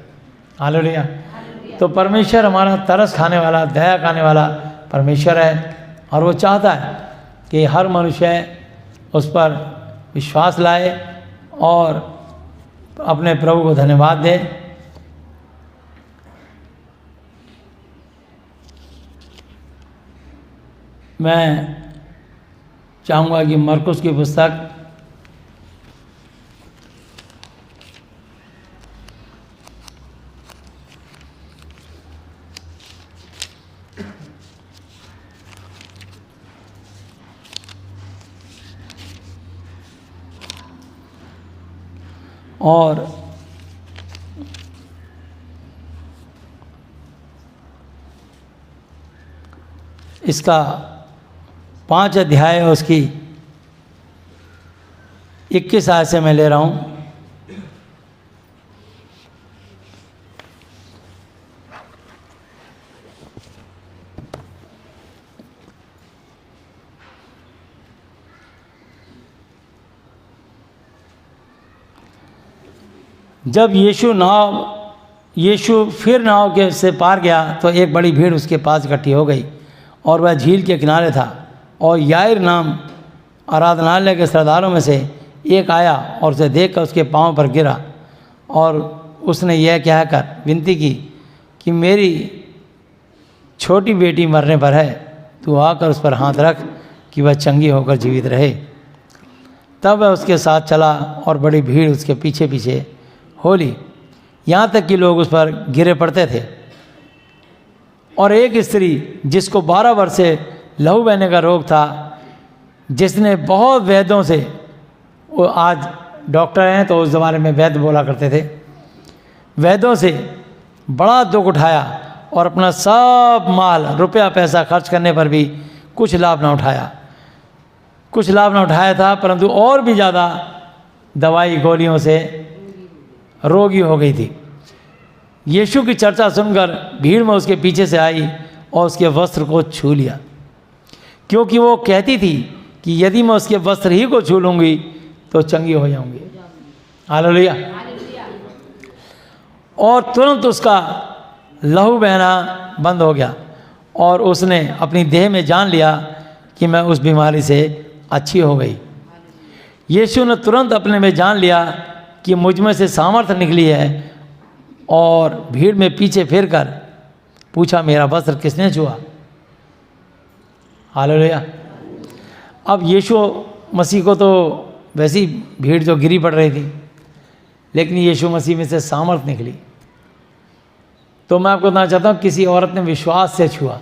हालेलुया। तो परमेश्वर हमारा तरस खाने वाला, दया खाने वाला परमेश्वर है, और वो चाहता है कि हर मनुष्य उस पर विश्वास लाए और अपने प्रभु को धन्यवाद दे। मैं चाहूँगा कि मरकुस की पुस्तक और इसका 5 अध्याय है, उसकी 21 आयत से मैं ले रहा हूँ। जब यीशु फिर नाव के से पार गया तो एक बड़ी भीड़ उसके पास इकट्ठी हो गई, और वह झील के किनारे था। और याईर नाम आराधनालय के सरदारों में से एक आया और उसे देख कर उसके पाँव पर गिरा और उसने यह कहकर विनती की कि मेरी छोटी बेटी मरने पर है, तू आकर उस पर हाथ रख कि वह चंगी होकर जीवित रहे। तब वह उसके साथ चला और बड़ी भीड़ उसके पीछे पीछे हो ली, यहाँ तक कि लोग उस पर गिरे पड़ते थे। और एक स्त्री जिसको 12 वर्ष से लहू बहने का रोग था, जिसने बहुत वैद्यों से, वो आज डॉक्टर हैं तो उस ज़माने में वैद्य बोला करते थे, वैद्यों से बड़ा दुख उठाया और अपना सब माल रुपया पैसा खर्च करने पर भी कुछ लाभ ना उठाया था, परंतु और भी ज़्यादा दवाई गोलियों से रोगी हो गई थी। यीशु की चर्चा सुनकर भीड़ में उसके पीछे से आई और उसके वस्त्र को छू लिया, क्योंकि वो कहती थी कि यदि मैं उसके वस्त्र ही को छू लूँगी तो चंगी हो जाऊँगी। हालेलुया। और तुरंत उसका लहू बहना बंद हो गया और उसने अपनी देह में जान लिया कि मैं उस बीमारी से अच्छी हो गई। यीशु ने तुरंत अपने में जान लिया कि मुझ में से सामर्थ्य निकली है और भीड़ में पीछे फिर कर पूछा, मेरा वस्त्र किसने छुआ? हालेलुया। अब यीशु मसीह को तो वैसी भीड़ जो गिरी पड़ रही थी, लेकिन यीशु मसीह में से सामर्थ निकली। तो मैं आपको बताना चाहता हूँ, किसी औरत ने विश्वास से छुआ।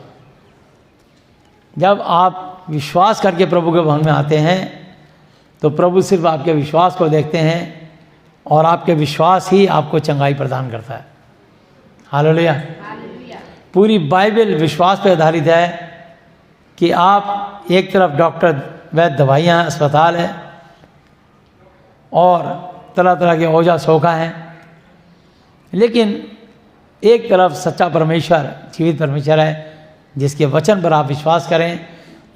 जब आप विश्वास करके प्रभु के भवन में आते हैं तो प्रभु सिर्फ आपके विश्वास को देखते हैं और आपके विश्वास ही आपको चंगाई प्रदान करता है। हालेलुया। पूरी बाइबल विश्वास पर आधारित है कि आप एक तरफ डॉक्टर, वैद्य, दवाइयाँ, अस्पताल है और तरह तरह के औजा सोखा हैं, लेकिन एक तरफ सच्चा परमेश्वर, जीवित परमेश्वर है, जिसके वचन पर आप विश्वास करें,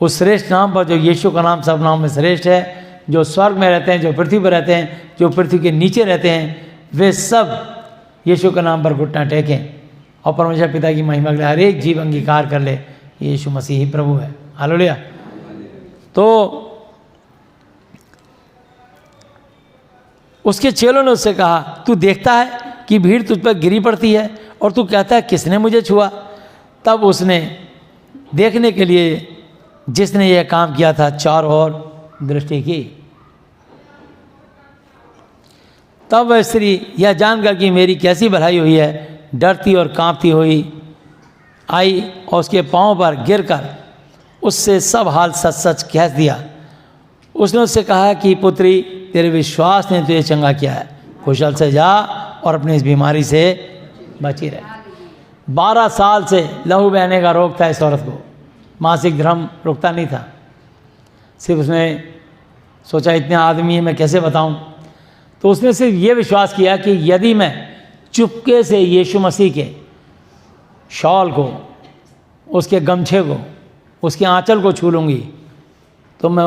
उस श्रेष्ठ नाम पर जो यीशु का नाम सब नाम में श्रेष्ठ है, जो स्वर्ग में रहते हैं, जो पृथ्वी पर रहते हैं, जो पृथ्वी के नीचे रहते हैं, वे सब यीशु के नाम पर घुटना टेकें और परमेश्वर पिता की महिमा के लिए हर एक जीव अंगीकार कर ले, यीशु मसीह ही प्रभु है। हालेलुया। तो उसके चेलों ने उससे कहा, तू देखता है कि भीड़ तुझ पर गिरी पड़ती है और तू कहता है किसने मुझे छुआ? तब उसने देखने के लिए जिसने यह काम किया था चारों ओर दृष्टि की। तब वह स्त्री यह जानकर कि मेरी कैसी भलाई हुई है, डरती और कांपती हुई आई और उसके पांव पर गिरकर उससे सब हाल सच सच कह दिया। उसने उससे कहा कि पुत्री, तेरे विश्वास ने तुझे चंगा किया है, कुशल से जा और अपनी इस बीमारी से बची रहे। 12 साल से लहू बहने का रोग था इस औरत को, मासिक धर्म रुकता नहीं था। सिर्फ उसने सोचा इतने आदमी है, मैं कैसे बताऊं? तो उसने सिर्फ ये विश्वास किया कि यदि मैं चुपके से यीशु मसीह के शॉल को, उसके गमछे को, उसके आंचल को छू लूँगी तो मैं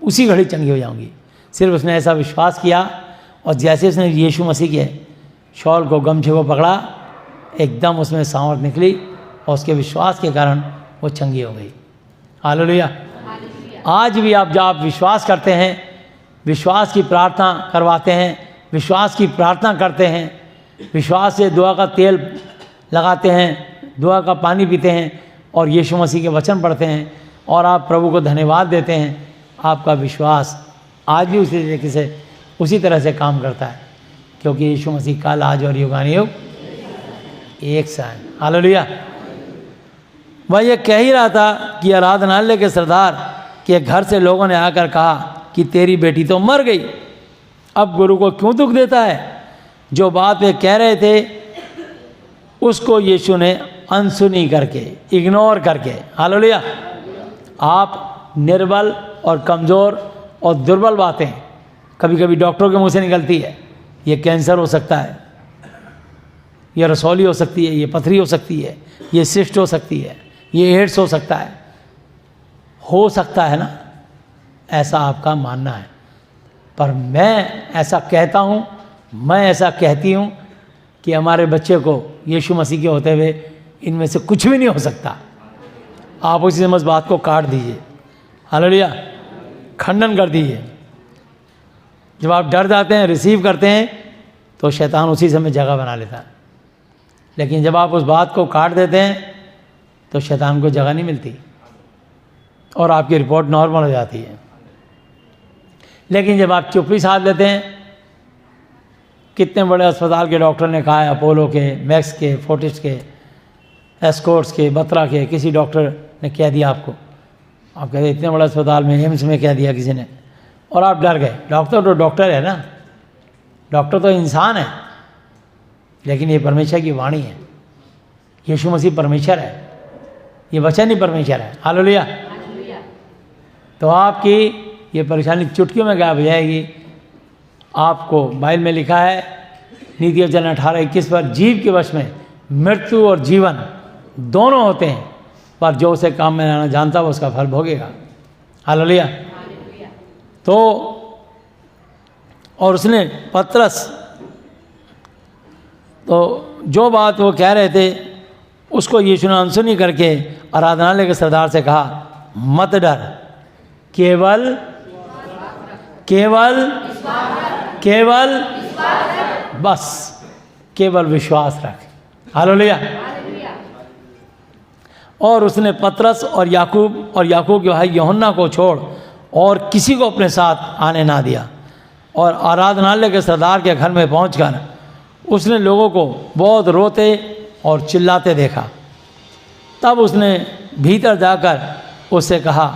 उसी घड़ी चंगी हो जाऊँगी। सिर्फ उसने ऐसा विश्वास किया और जैसे उसने यीशु मसीह के शॉल को, गमछे को पकड़ा, एकदम उसमें सामर्थ निकली और उसके विश्वास के कारण वो चंगी हो गई। हालेलुया। आज भी आप जब आप विश्वास करते हैं, विश्वास की प्रार्थना करवाते हैं, विश्वास की प्रार्थना करते हैं, विश्वास से दुआ का तेल लगाते हैं, दुआ का पानी पीते हैं और यीशु मसीह के वचन पढ़ते हैं और आप प्रभु को धन्यवाद देते हैं, आपका विश्वास आज भी उसी तरीके से, उसी तरह से काम करता है, क्योंकि यीशु मसीह कल, आज और युगानुयुग एक सा है। हालेलुया। वह ये कह ही रहा था कि आराधनालय के सरदार के घर से लोगों ने आकर कहा कि तेरी बेटी तो मर गई, अब गुरु को क्यों दुख देता है? जो बात वे कह रहे थे उसको यीशु ने अनसुनी करके, इग्नोर करके, हालेलुया। आप निर्बल और कमज़ोर और दुर्बल बातें कभी कभी डॉक्टरों के मुंह से निकलती है, ये कैंसर हो सकता है, ये रसौली हो सकती है, ये पथरी हो सकती है, ये सिस्ट हो सकती है, ये एड्स हो सकता है ना, ऐसा आपका मानना है। पर मैं ऐसा कहता हूँ, मैं ऐसा कहती हूँ कि हमारे बच्चे को यीशु मसीह के होते हुए इनमें से कुछ भी नहीं हो सकता। आप उसी समझ बात को काट दीजिए, हालेलुया, खंडन कर दीजिए। जब आप डर जाते हैं, रिसीव करते हैं, तो शैतान उसी समय जगह बना लेता है। लेकिन जब आप उस बात को काट देते हैं तो शैतान को जगह नहीं मिलती और आपकी रिपोर्ट नॉर्मल हो जाती है। लेकिन जब आप चुप्पी साध लेते हैं, कितने बड़े अस्पताल के डॉक्टर ने कहा है, अपोलो के, मैक्स के, फोर्टिस के, एस्कॉर्ट्स के, बत्रा के, किसी डॉक्टर ने कह दिया आपको, आप कहते इतने बड़े अस्पताल में, एम्स में कह दिया किसी ने, और आप डर गए। डॉक्टर तो डॉक्टर है ना, डॉक्टर तो इंसान है, लेकिन ये परमेश्वर की वाणी है। यीशु मसीह परमेश्वर है, ये वचन ही परमेश्वर है। हालेलुया। तो आपकी ये परेशानी चुटकियों में गायब हो जाएगी। आपको बाइबल में लिखा है नीति वचन 18:21 पर, जीव के वश में मृत्यु और जीवन दोनों होते हैं, पर जो उसे काम में लाना जानता वो उसका फल भोगेगा। हालेलुया। तो और उसने पतरस, तो जो बात वो कह रहे थे उसको यीशु ने अनसुनी करके आराधनालय के सरदार से कहा, मत डर, केवल केवल केवल बस केवल विश्वास रख। हालेलुया। और उसने पतरस और याकूब के भाई यूहन्ना को छोड़ और किसी को अपने साथ आने ना दिया। और आराधनालय के सरदार के घर में पहुंचकर उसने लोगों को बहुत रोते और चिल्लाते देखा। तब उसने भीतर जाकर उससे कहा,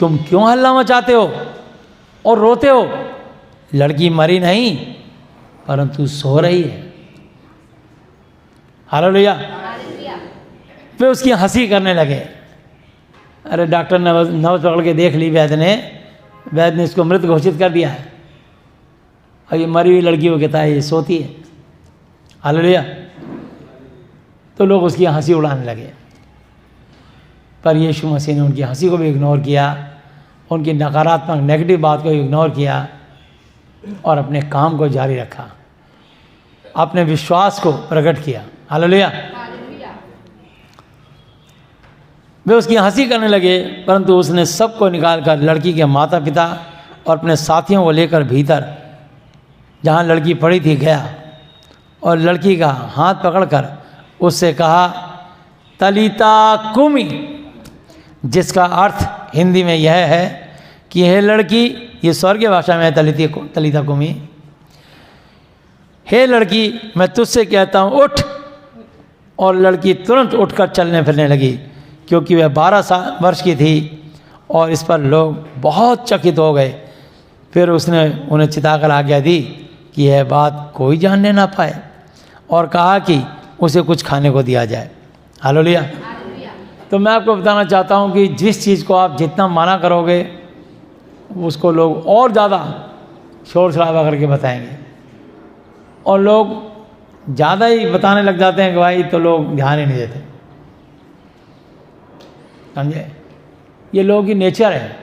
तुम क्यों हल्ला मचाते हो और रोते हो? लड़की मरी नहीं परंतु सो रही है। हालेलुया। वे उसकी हंसी करने लगे। अरे डॉक्टर ने नब्ज पकड़ के देख ली, वैद्य ने इसको मृत घोषित कर दिया है, और ये मरी हुई लड़की को कहता है ये सोती है। हालेलुया। तो लोग उसकी हंसी उड़ाने लगे, पर यीशु मसीह ने उनकी हंसी को भी इग्नोर किया, उनकी नकारात्मक नेगेटिव बात को इग्नोर किया और अपने काम को जारी रखा, अपने विश्वास को प्रकट किया। हालेलुया। वे उसकी हंसी करने लगे, परंतु उसने सबको निकालकर लड़की के माता पिता और अपने साथियों को लेकर भीतर जहाँ लड़की पड़ी थी गया और लड़की का हाथ पकड़कर उससे कहा, तलीता कुमी, जिसका अर्थ हिंदी में यह है कि हे लड़की, ये स्वर्गीय भाषा में है तलीता कुमी, हे लड़की मैं तुझसे कहता हूँ उठ। और लड़की तुरंत उठकर चलने फिरने लगी, क्योंकि वह 12 वर्ष की थी, और इस पर लोग बहुत चकित हो गए। फिर उसने उन्हें चिताकर आज्ञा दी कि यह बात कोई जानने ना पाए, और कहा कि उसे कुछ खाने को दिया जाए। हालेलुया। तो मैं आपको बताना चाहता हूँ कि जिस चीज़ को आप जितना माना करोगे उसको लोग और ज़्यादा शोर शराबा करके बताएंगे, और लोग ज़्यादा ही बताने लग जाते हैं कि भाई, तो लोग ध्यान ही नहीं देते। समझे? ये लोगों की नेचर है।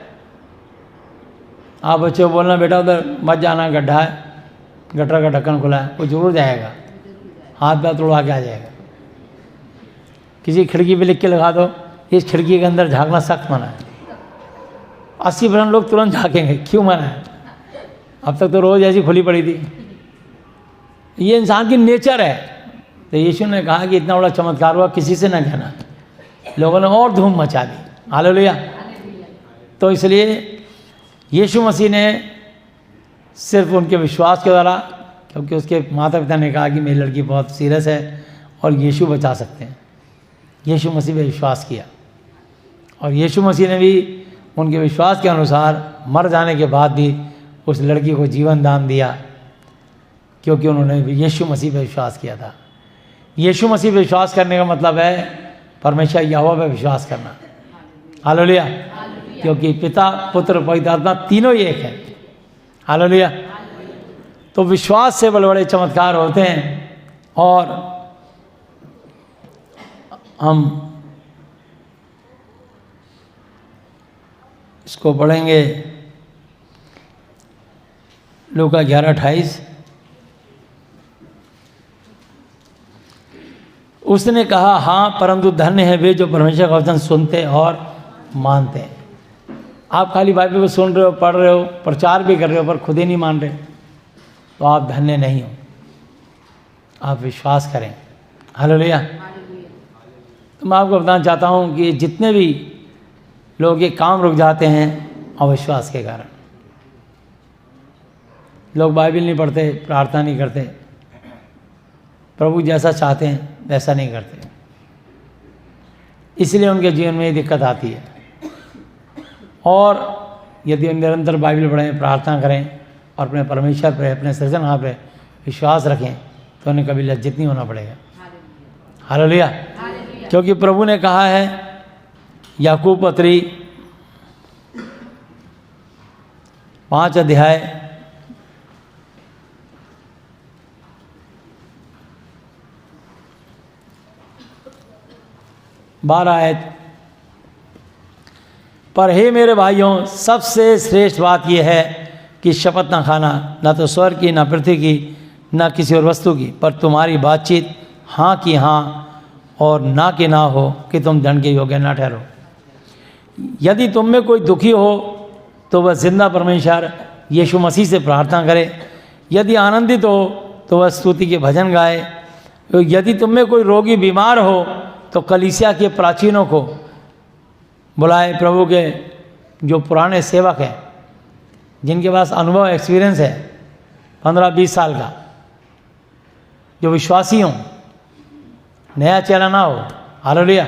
आप बच्चों को बोलना, बेटा उधर मत जाना, गड्ढा है, गटर का ढक्कन खुला है, वो जरूर जाएगा, हाथ पैर तोड़वा के आ जाएगा। किसी खिड़की पे लिख के लगा दो, इस खिड़की के अंदर झांकना सख्त मना है, 80% लोग तुरंत झांकेंगे। क्यों मना है? अब तक तो रोज़ ऐसी खुली पड़ी थी। ये इंसान की नेचर है। तो यीशु ने कहा कि इतना बड़ा चमत्कार हुआ, किसी से ना कहना। लोगों ने और धूम मचा दी। हालेलुया। तो इसलिए यीशु मसीह ने सिर्फ उनके विश्वास के द्वारा, क्योंकि उसके माता पिता ने कहा कि मेरी लड़की बहुत सीरियस है और यीशु बचा सकते हैं, यीशु मसीह पे विश्वास किया, और यीशु मसीह ने भी उनके विश्वास के अनुसार मर जाने के बाद भी उस लड़की को जीवन दान दिया, क्योंकि उन्होंने यीशु मसीह पे विश्वास किया था। यीशु मसीह पे विश्वास करने का मतलब है परमेश्वर यहोवा पे विश्वास करना। हालेलुया। क्योंकि पिता, पुत्र, पवित्र आत्मा तीनों ही एक है। हालेलुया। तो विश्वास से बड़े बड़े चमत्कार होते हैं, और हम इसको पढ़ेंगे लूका 11:28। उसने कहा, हाँ, परंतु धन्य है वे जो परमेश्वर का वचन सुनते और मानते हैं। आप खाली बाइबल को सुन रहे हो, पढ़ रहे हो, प्रचार भी कर रहे हो, पर खुद ही नहीं मान रहे। तो आप धन्य नहीं हो। आप विश्वास करें। हालेलुया। तो मैं आपको बताना चाहता हूँ कि जितने भी लोग ये काम रुक जाते हैं अविश्वास के कारण। लोग बाइबल नहीं पढ़ते, प्रार्थना नहीं करते, प्रभु जैसा चाहते हैं वैसा नहीं करते, इसलिए उनके जीवन में ये दिक्कत आती है। और यदि हम निरंतर बाइबल पढ़ें, प्रार्थना करें और अपने परमेश्वर पर, अपने सृजनहार पर विश्वास रखें तो उन्हें कभी लज्जित नहीं होना पड़ेगा। हालेलुया। क्योंकि प्रभु ने कहा है याकूब पत्री 5 अध्याय 12 आयत, पर हे मेरे भाइयों, सबसे श्रेष्ठ बात यह है कि शपथ न खाना, न तो स्वर्ग की, न पृथ्वी की, न किसी और वस्तु की, पर तुम्हारी बातचीत हाँ की हाँ और ना कि ना हो कि तुम दंड के योग्य ना ठहरो। यदि तुम में कोई दुखी हो तो वह जिंदा परमेश्वर यीशु मसीह से प्रार्थना करे। यदि आनंदित हो तो वह स्तुति के भजन गाए। यदि तुम में कोई रोगी बीमार हो तो कलीसिया के प्राचीनों को बुलाए। प्रभु के जो पुराने सेवक हैं, जिनके पास अनुभव, एक्सपीरियंस है 15-20 साल का, जो विश्वासी हों, नया चेहरा ना हो, हालेलुया,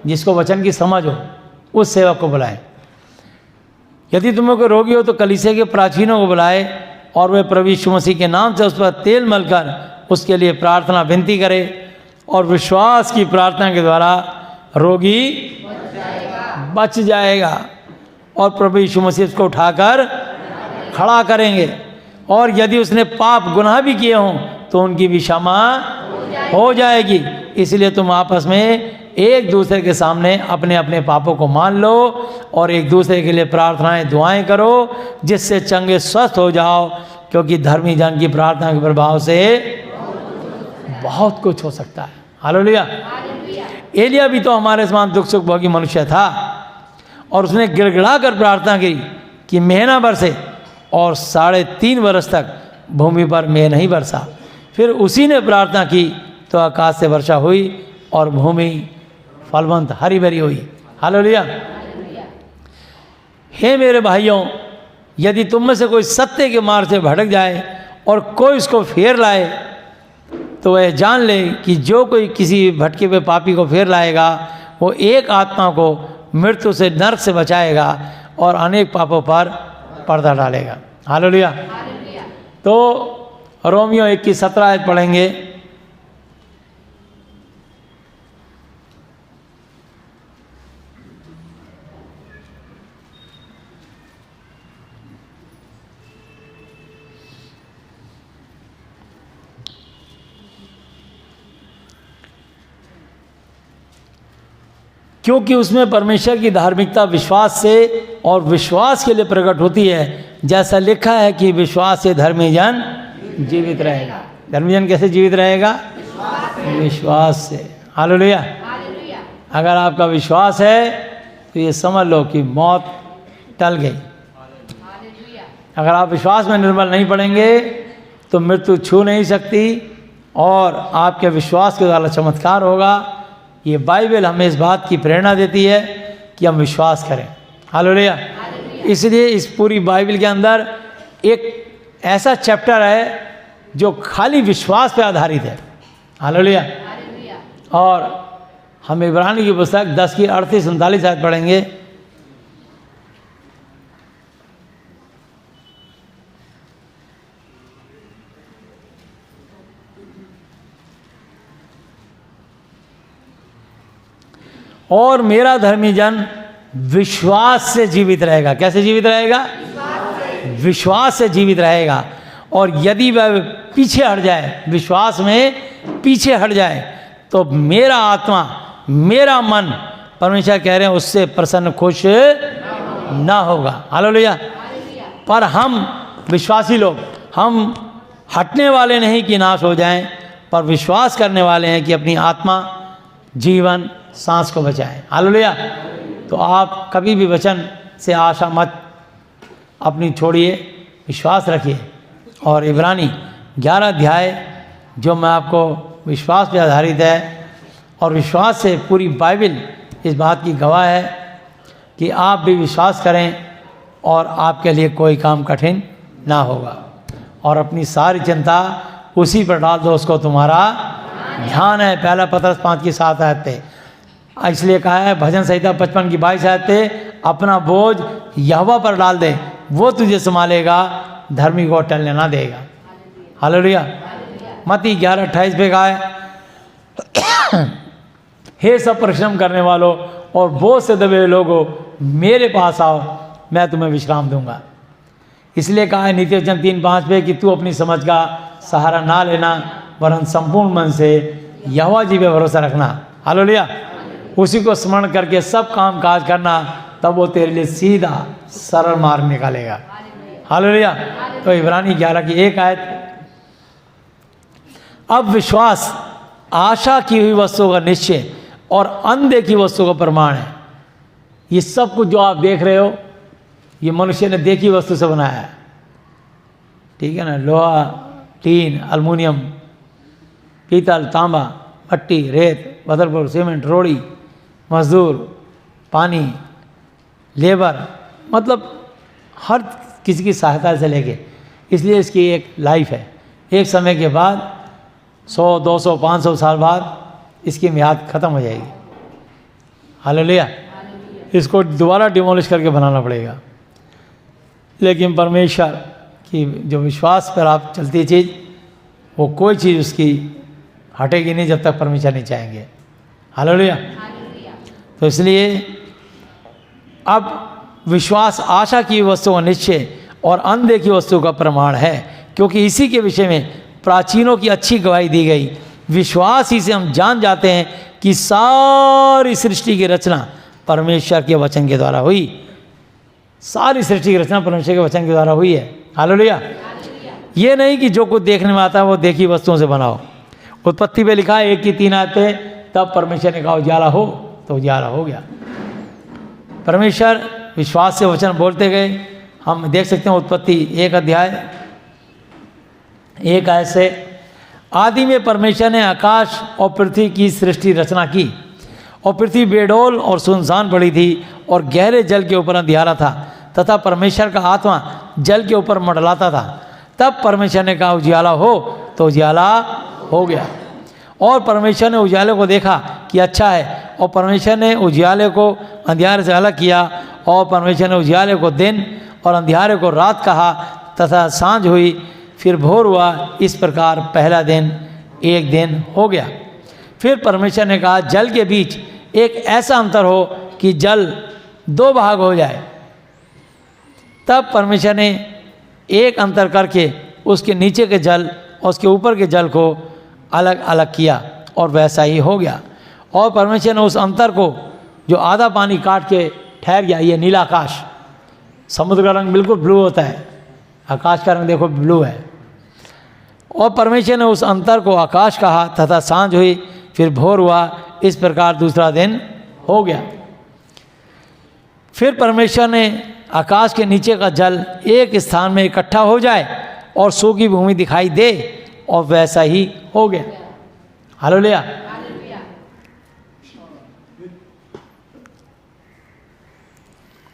जिसको वचन की समझ हो, उस सेवक को बुलाएं। यदि तुम्हें कोई रोगी हो तो कलीसिया के प्राचीनों को बुलाए और वे प्रभु यीशु मसीह के नाम से उस पर तेल मलकर उसके लिए प्रार्थना विनती करे, और विश्वास की प्रार्थना के द्वारा रोगी बच जाएगा और प्रभु यीशु मसीह उसको उठाकर खड़ा करेंगे। और यदि उसने पाप गुनाह भी किए हों तो उनकी भी क्षमा हो जाएगी। इसलिए तुम आपस में एक दूसरे के सामने अपने अपने पापों को मान लो और एक दूसरे के लिए प्रार्थनाएं, दुआएं करो, जिससे चंगे स्वस्थ हो जाओ, क्योंकि धर्मी जन की प्रार्थना के प्रभाव से बहुत कुछ हो सकता है। हालेलुया। एलिया भी तो हमारे समान दुख सुख भोगी मनुष्य था और उसने गिड़गिड़ा कर प्रार्थना की कि मेघ न बरसे, और 3.5 वर्ष तक भूमि पर मेघ नहीं बरसा। फिर उसी ने प्रार्थना की तो आकाश से वर्षा हुई और भूमि फलवंत हरी भरी हुई। हालेलुया। हे मेरे भाइयों, यदि तुम में से कोई सत्य के मार्ग से भटक जाए और कोई उसको फेर लाए, तो वह जान ले कि जो कोई किसी भटके हुए पापी को फेर लाएगा, वो एक आत्मा को मृत्यु से, नरक से बचाएगा और अनेक पापों पर पर्दा डालेगा। हालेलुया। तो रोमियो 1 की 17 आयत पढ़ेंगे। क्योंकि उसमें परमेश्वर की धार्मिकता विश्वास से और विश्वास के लिए प्रकट होती है, जैसा लिखा है कि विश्वास से धर्मी जन जीवित रहेगा। धर्मी जन कैसे जीवित रहेगा? विश्वास से। हालेलुया। अगर आपका विश्वास है तो ये समझ लो कि मौत टल गई। अगर आप विश्वास में निर्मल नहीं पड़ेंगे तो मृत्यु छू नहीं सकती, और आपके विश्वास के द्वारा चमत्कार होगा। ये बाइबल हमें इस बात की प्रेरणा देती है कि हम विश्वास करें। हालेलुया। इसलिए इस पूरी बाइबल के अंदर एक ऐसा चैप्टर है जो खाली विश्वास पे आधारित है। हालेलुया। और हम इब्रानी की पुस्तक 10 की 38-39 आयत पढ़ेंगे। और मेरा धर्मी जन विश्वास से जीवित रहेगा। कैसे जीवित रहेगा? विश्वास से जीवित रहेगा। और यदि वह पीछे हट जाए, विश्वास में पीछे हट जाए, तो मेरा आत्मा, मेरा मन, परमेश्वर कह रहे हैं, उससे प्रसन्न खुश ना होगा। हालेलुया। पर हम विश्वासी लोग, हम हटने वाले नहीं कि नाश हो जाएं, पर विश्वास करने वाले हैं कि अपनी आत्मा, जीवन, सांस को बचाएं। हालेलुया। तो आप कभी भी वचन से आशा मत अपनी छोड़िए, विश्वास रखिए और इब्रानी 11 अध्याय जो मैं आपको विश्वास पे आधारित है और विश्वास से पूरी बाइबल इस बात की गवाह है कि आप भी विश्वास करें और आपके लिए कोई काम कठिन ना होगा, और अपनी सारी चिंता उसी पर डाल दो, उसको तुम्हारा ध्यान है। पहला पत्रस 5 की 7 आयत पे इसलिए कहा है, भजन संहिता 55 की 22 आयत पे, अपना बोझ यहोवा पर डाल दे, वो तुझे संभालेगा, धर्मी को टलने ना देगा। हालेलुया। मत्ती 11:28 पे कहा है, हे सब परिश्रम करने वालों और बोझ से दबे हुए लोगों, मेरे पास आओ, मैं तुम्हें विश्राम दूंगा। इसलिए कहा है नीति वचन 3:5 पे कि तू अपनी समझ का सहारा ना लेना, वरन संपूर्ण मन से यहोवा जी पे भरोसा रखना। हालेलुया। उसी को स्मरण करके सब काम काज करना, तब वो तेरे लिए सीधा सरल मार्ग निकालेगा। हालेलुया। तो इब्रानी 11 की 1 आयत। अब विश्वास आशा की हुई वस्तुओं का निश्चय और अनदेखी वस्तु का प्रमाण है। ये सब कुछ जो आप देख रहे हो, ये मनुष्य ने देखी वस्तु से बनाया है, ठीक है ना। लोहा, टीन, अल्मुनियम, पीतल, तांबा, मट्टी, रेत, बदरपुर, सीमेंट, रोड़ी, मजदूर, पानी, लेबर, मतलब हर किसी की सहायता से लेके, इसलिए इसकी एक लाइफ है। एक समय के बाद 100, 200, 500 साल बाद इसकी मियाद ख़त्म हो जाएगी। हालेलुया। इसको दोबारा डिमोलिश करके बनाना पड़ेगा। लेकिन परमेश्वर की जो विश्वास पर आप चलती है चीज़, वो कोई चीज़ उसकी हटेगी नहीं जब तक परमेश्वर नहीं चाहेंगे। हालेलुया। तो इसलिए अब विश्वास आशा की वस्तु का निश्चय और अनदेखी वस्तु का प्रमाण है, क्योंकि इसी के विषय में प्राचीनों की अच्छी गवाही दी गई। विश्वास ही से हम जान जाते हैं कि सारी सृष्टि की रचना परमेश्वर के वचन के द्वारा हुई। सारी सृष्टि की रचना परमेश्वर के वचन के द्वारा हुई है। हालेलुया। ये नहीं कि जो कुछ देखने में आता है वो देखी वस्तुओं से बनाओ। उत्पत्ति पे लिखा है 1 की 3 आयत पे, तब परमेश्वर ने कहा उजाला हो, तो उजाला हो गया। परमेश्वर विश्वास से वचन बोलते गए। हम देख सकते हैं उत्पत्ति 1 अध्याय 1 आयत से, आदि में परमेश्वर ने आकाश और पृथ्वी की सृष्टि रचना की, और पृथ्वी बेडौल और सुनसान पड़ी थी, और गहरे जल के ऊपर अंधियारा था, तथा परमेश्वर का आत्मा जल के ऊपर मंडलाता था। तब परमेश्वर ने कहा उजियाला हो, तो उजियाला हो गया। और परमेश्वर ने उजियाले को देखा कि अच्छा है, और परमेश्वर ने उजियाले को अंधियारे से अलग किया, और परमेश्वर ने उजियाले को दिन और अंधियारे को रात कहा, तथा सांझ हुई, फिर भोर हुआ। इस प्रकार पहला दिन एक दिन हो गया। फिर परमेश्वर ने कहा जल के बीच एक ऐसा अंतर हो कि जल 2 भाग हो जाए। तब परमेश्वर ने एक अंतर करके उसके नीचे के जल और उसके ऊपर के जल को अलग अलग किया, और वैसा ही हो गया। और परमेश्वर ने उस अंतर को, जो आधा पानी काट के ठहर गया, ये नीला आकाश, समुद्र का रंग बिल्कुल ब्लू होता है, आकाश का रंग देखो ब्लू है। और परमेश्वर ने उस अंतर को आकाश कहा, तथा सांझ हुई, फिर भोर हुआ। इस प्रकार दूसरा दिन हो गया। फिर परमेश्वर ने आकाश के नीचे का जल एक स्थान में इकट्ठा हो जाए और सूखी भूमि दिखाई दे, और वैसा ही हो गया। हालेलुया।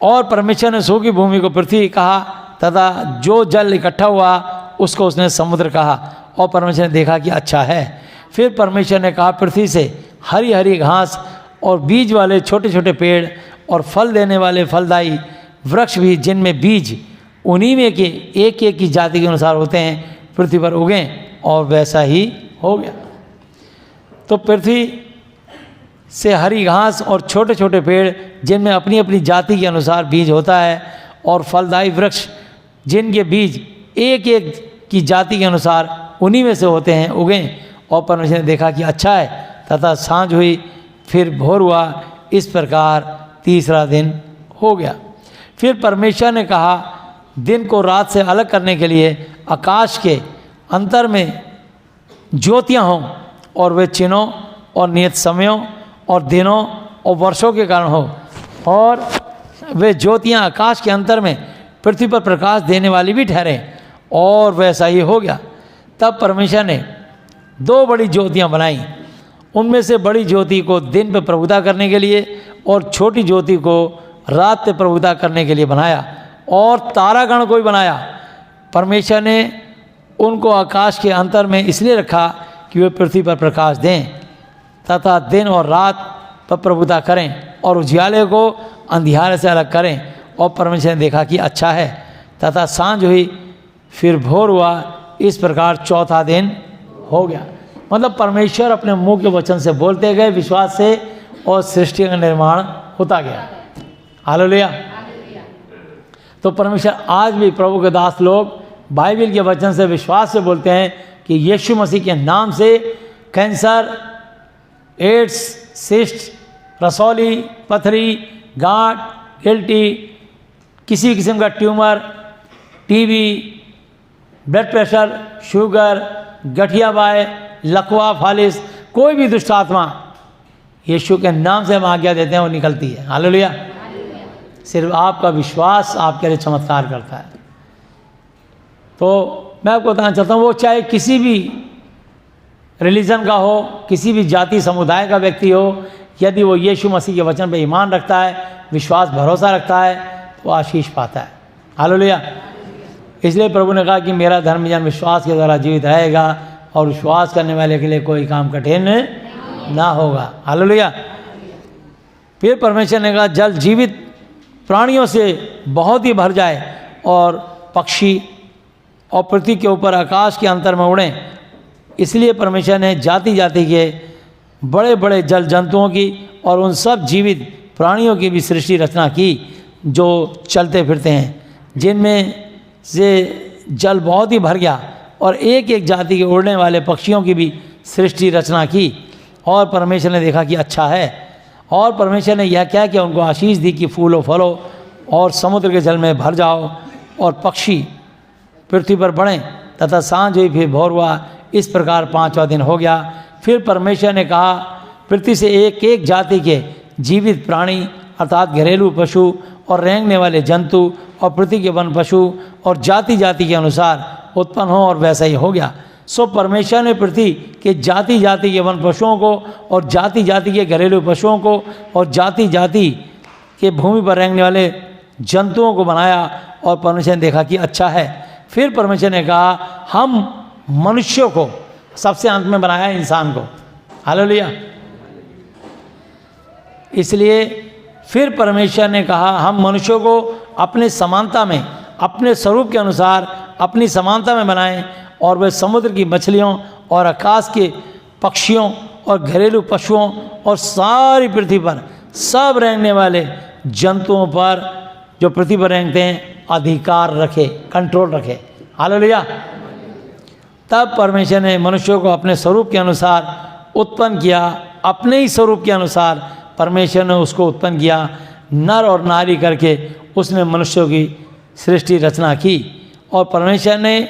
और परमेश्वर ने सूखी भूमि को पृथ्वी कहा, तथा जो जल इकट्ठा हुआ उसको उसने समुद्र कहा। और परमेश्वर ने देखा कि अच्छा है। फिर परमेश्वर ने कहा पृथ्वी से हरी हरी घास और बीज वाले छोटे छोटे पेड़ और फल देने वाले फलदायी वृक्ष भी, जिनमें बीज उन्हीं में के एक एक की जाति के अनुसार होते हैं, पृथ्वी पर उगें, और वैसा ही हो गया। तो पृथ्वी से हरी घास और छोटे छोटे पेड़, जिनमें अपनी अपनी जाति के अनुसार बीज होता है, और फलदायी वृक्ष जिनके बीज एक एक की जाति के अनुसार उन्हीं में से होते हैं, उगें। और परमेश्वर ने देखा कि अच्छा है, तथा सांझ हुई, फिर भोर हुआ। इस प्रकार तीसरा दिन हो गया। फिर परमेश्वर ने कहा दिन को रात से अलग करने के लिए आकाश के अंतर में ज्योतियाँ हों, और वे चिन्हों और नियत समयों और दिनों और वर्षों के कारण हो, और वे ज्योतियाँ आकाश के अंतर में पृथ्वी पर प्रकाश देने वाली भी ठहरें, और वैसा ही हो गया। तब परमेश्वर ने 2 बड़ी ज्योतियाँ बनाई, उनमें से बड़ी ज्योति को दिन पे प्रभुता करने के लिए और छोटी ज्योति को रात पे प्रभुता करने के लिए बनाया। और तारागण को भी बनाया। परमेश्वर ने उनको आकाश के अंतर में इसलिए रखा कि वे पृथ्वी पर प्रकाश दें तथा दिन और रात पर प्रभुता करें और उजियाले को अंधियारे से अलग करें। और परमेश्वर ने देखा कि अच्छा है। तथा सांझ हुई, फिर भोर हुआ। इस प्रकार चौथा दिन हो गया। मतलब परमेश्वर अपने मुंह के वचन से बोलते गए विश्वास से, और सृष्टि का निर्माण होता गया। हालेलुया। तो परमेश्वर आज भी प्रभु के दास लोग बाइबल के वचन से विश्वास से बोलते हैं कि यीशु मसीह के नाम से कैंसर, एड्स, सिस्ट, रसौली, पथरी, गांठ, गिल्टी, किसी किस्म का tumour, TB, blood pressure, sugar, गठिया बाय, लकवा, फालिस, कोई भी दुष्ट आत्मा यीशु के नाम से हम आज्ञा देते हैं वो निकलती है। हालेलुया। सिर्फ आपका विश्वास आपके लिए चमत्कार करता है। तो मैं आपको बताना चाहता हूँ, वो चाहे किसी भी रिलीजन का हो, किसी भी जाति समुदाय का व्यक्ति हो, यदि वो यीशु मसीह के वचन पर ईमान रखता है, विश्वास भरोसा रखता है, तो आशीष पाता है। हालेलुया। इसलिए प्रभु ने कहा कि मेरा धर्म जन विश्वास के द्वारा जीवित रहेगा, और विश्वास करने वाले के लिए कोई काम कठिन ना होगा। हालेलुया। फिर परमेश्वर ने कहा जल जीवित प्राणियों से बहुत ही भर जाए, और पक्षी और पृथ्वी के ऊपर आकाश के अंतर में उड़ें। इसलिए परमेश्वर ने जाति जाति के बड़े बड़े जल जंतुओं की और उन सब जीवित प्राणियों की भी सृष्टि रचना की जो चलते फिरते हैं, जिनमें से जल बहुत ही भर गया, और एक एक जाति के उड़ने वाले पक्षियों की भी सृष्टि रचना की। और परमेश्वर ने देखा कि अच्छा है। और परमेश्वर ने यह क्या कि उनको आशीष दी कि फूलो फलो और समुद्र के जल में भर जाओ, और पक्षी पृथ्वी पर बढ़ें। तथा सांझ हुई, फिर भोर हुआ। इस प्रकार 5वां दिन हो गया। फिर परमेश्वर ने कहा पृथ्वी से एक एक जाति के जीवित प्राणी अर्थात घरेलू पशु और रेंगने वाले जंतु और पृथ्वी के वन पशु और जाति जाति के अनुसार उत्पन्न हो, और वैसा ही हो गया। सो परमेश्वर ने पृथ्वी के जाति जाति के वन पशुओं को और जाति जाति के घरेलू पशुओं को और जाति जाति के भूमि पर रेंगने वाले जंतुओं को बनाया, और परमेश्वर ने देखा कि अच्छा है। फिर परमेश्वर ने कहा हम मनुष्यों को, सबसे अंत में बनाया इंसान को। हालेलुया। इसलिए फिर परमेश्वर ने कहा हम मनुष्यों को अपने समानता में, अपने स्वरूप के अनुसार अपनी समानता में बनाएं, और वे समुद्र की मछलियों और आकाश के पक्षियों और घरेलू पशुओं और सारी पृथ्वी पर सब रेंगने वाले जंतुओं पर जो पृथ्वी पर रेंगते हैं अधिकार रखे, कंट्रोल रखे। हालेलुया। तब परमेश्वर ने मनुष्यों को अपने स्वरूप के अनुसार उत्पन्न किया, अपने ही स्वरूप के अनुसार परमेश्वर ने उसको उत्पन्न किया, नर और नारी करके उसने मनुष्यों की सृष्टि रचना की। और परमेश्वर ने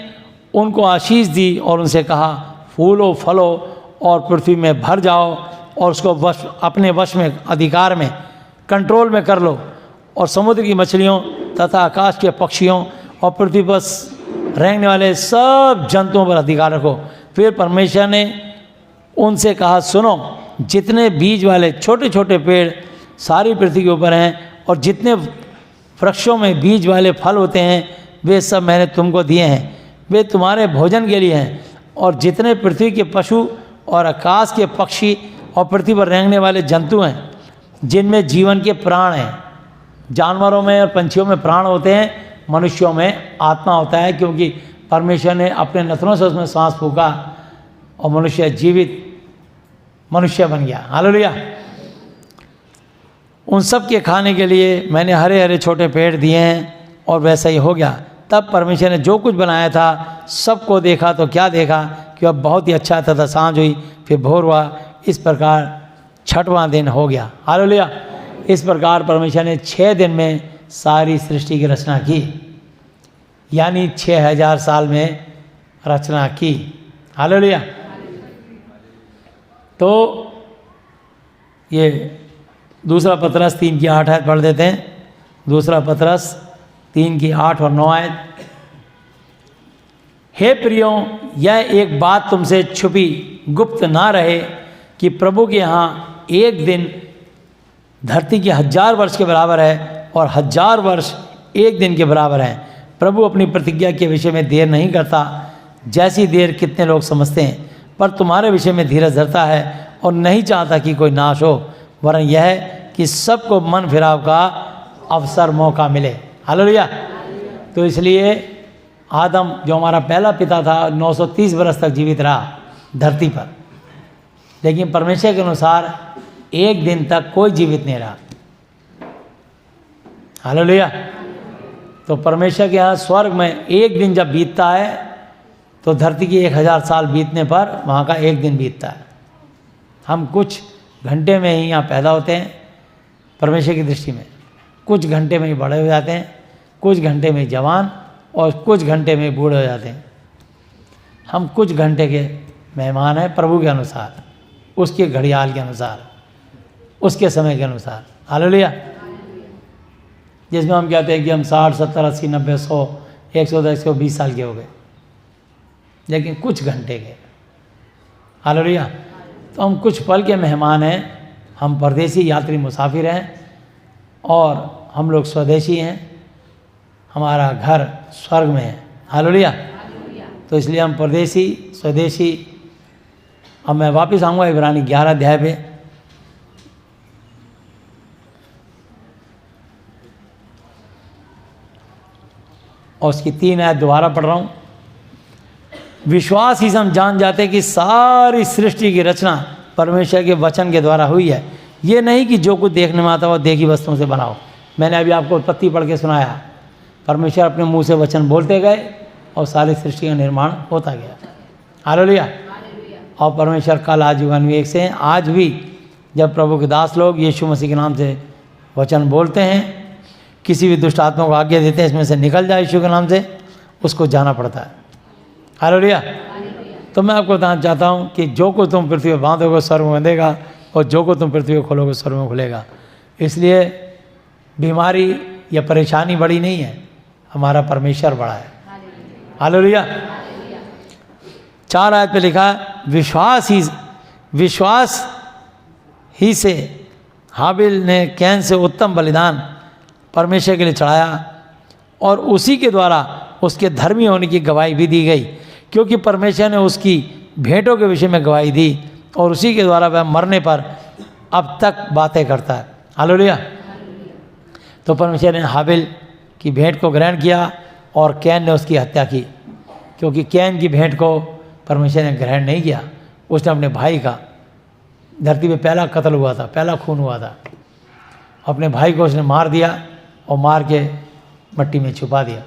उनको आशीष दी और उनसे कहा फूलो फलो और पृथ्वी में भर जाओ, और उसको वश अपने वश में, अधिकार में, कंट्रोल में कर लो, और समुद्र की मछलियों तथा आकाश के पक्षियों और पृथ्वी पर रेंगने वाले सब जंतुओं पर अधिकार रखो। फिर परमेश्वर ने उनसे कहा सुनो, जितने बीज वाले छोटे छोटे पेड़ सारी पृथ्वी के ऊपर हैं, और जितने वृक्षों में बीज वाले फल होते हैं, वे सब मैंने तुमको दिए हैं, वे तुम्हारे भोजन के लिए हैं। और जितने पृथ्वी के पशु और आकाश के पक्षी और पृथ्वी पर रेंगने वाले जंतु हैं, जिनमें जीवन के प्राण हैं, जानवरों में और पंछियों में प्राण होते हैं, मनुष्यों में आत्मा होता है, क्योंकि परमेश्वर ने अपने नथनों से उसमें सांस फूका और मनुष्य जीवित मनुष्य बन गया। हालेलुया। उन सब के खाने के लिए मैंने हरे हरे छोटे पेड़ दिए हैं, और वैसा ही हो गया। तब परमेश्वर ने जो कुछ बनाया था सबको देखा तो क्या देखा कि वह बहुत ही अच्छा था। सांझ हुई, फिर भोर हुआ। इस प्रकार 6वां दिन हो गया। हालेलुया। इस प्रकार परमेश्वर ने 6 दिन में सारी सृष्टि की रचना की, यानी 6000 साल में रचना की। हालेलुया। तो ये दूसरा पतरस 3 की 8 आयत पढ़ देते हैं। दूसरा पतरस 3 की 8 और 9 आयत। हे प्रियो, यह एक बात तुमसे छुपी गुप्त ना रहे कि प्रभु के यहाँ एक दिन धरती के 1000 वर्ष के बराबर है और 1000 वर्ष एक दिन के बराबर है। प्रभु अपनी प्रतिज्ञा के विषय में देर नहीं करता, जैसी देर कितने लोग समझते हैं, पर तुम्हारे विषय में धीरज धरता है और नहीं चाहता कि कोई नाश हो, वरन यह है कि सबको मन फिराव का अवसर मौका मिले। हालेलुया। तो इसलिए आदम जो हमारा पहला पिता था 930 बरस तक जीवित रहा धरती पर, लेकिन परमेश्वर के अनुसार एक दिन तक कोई जीवित नहीं रहा। हालेलुया। तो परमेश्वर के यहाँ स्वर्ग में एक दिन जब बीतता है तो धरती की 1000 साल बीतने पर वहाँ का एक दिन बीतता है। हम कुछ घंटे में ही यहाँ पैदा होते हैं परमेश्वर की दृष्टि में, कुछ घंटे में ही बड़े हो जाते हैं, कुछ घंटे में जवान और कुछ घंटे में बूढ़े हो जाते हैं। हम कुछ घंटे के मेहमान हैं प्रभु के अनुसार, उसके घड़ियाल के अनुसार, उसके समय के अनुसार। हालेलुया। जिसमें हम कहते हैं कि हम 60, 70, 80, 90, 100, 110, 120 साल के हो गए, लेकिन कुछ घंटे के। हालेलुया। तो हम कुछ पल के मेहमान हैं, हम परदेसी यात्री मुसाफिर हैं और हम लोग स्वदेशी हैं, हमारा घर स्वर्ग में है। हालेलुया। तो इसलिए हम परदेसी स्वदेशी। अब मैं वापस आऊँगा इब्रानी 11 अध्याय पे। और उसकी 3 आयत दोबारा पढ़ रहा हूँ। विश्वास ही से हम जान जाते हैं कि सारी सृष्टि की रचना परमेश्वर के वचन के द्वारा हुई है। ये नहीं कि जो कुछ देखने में आता है वो देखी वस्तुओं से बनाओ। मैंने अभी आपको उत्पत्ति पढ़ के सुनाया, परमेश्वर अपने मुंह से वचन बोलते गए और सारी सृष्टि का निर्माण होता गया। हालेलुया। और परमेश्वर कल आज युगान्वी एक से हैं। आज भी जब प्रभु के दास लोग यीशु मसीह के नाम से वचन बोलते हैं, किसी भी दुष्ट आत्मा को आज्ञा देते हैं इसमें से निकल जाए यीशु के नाम से, उसको जाना पड़ता है। हालेलुया। तो मैं आपको बताना चाहता हूँ कि जो को तुम पृथ्वी पर बांधोगे स्वर्ग में बंधेगा और जो को तुम पृथ्वी पर खोलोगे स्वर्ग में खुलेगा। इसलिए बीमारी या परेशानी बड़ी नहीं है, हमारा परमेश्वर बड़ा है। हालेलुया। 4 आयत पे लिखा है, विश्वास ही से हाबिल ने कैन से उत्तम बलिदान परमेश्वर के लिए चढ़ाया और उसी के द्वारा उसके धर्मी होने की गवाही भी दी गई, क्योंकि परमेश्वर ने उसकी भेंटों के विषय में गवाही दी और उसी के द्वारा वह मरने पर अब तक बातें करता है। हालेलुया। तो परमेश्वर ने हाबिल की भेंट को ग्रहण किया और कैन ने उसकी हत्या की, क्योंकि कैन की भेंट को परमेश्वर ने ग्रहण नहीं किया। उसने अपने भाई का, धरती पे पहला कत्ल हुआ था, पहला खून हुआ था, अपने भाई को उसने मार दिया और मार के मिट्टी में छुपा दिया।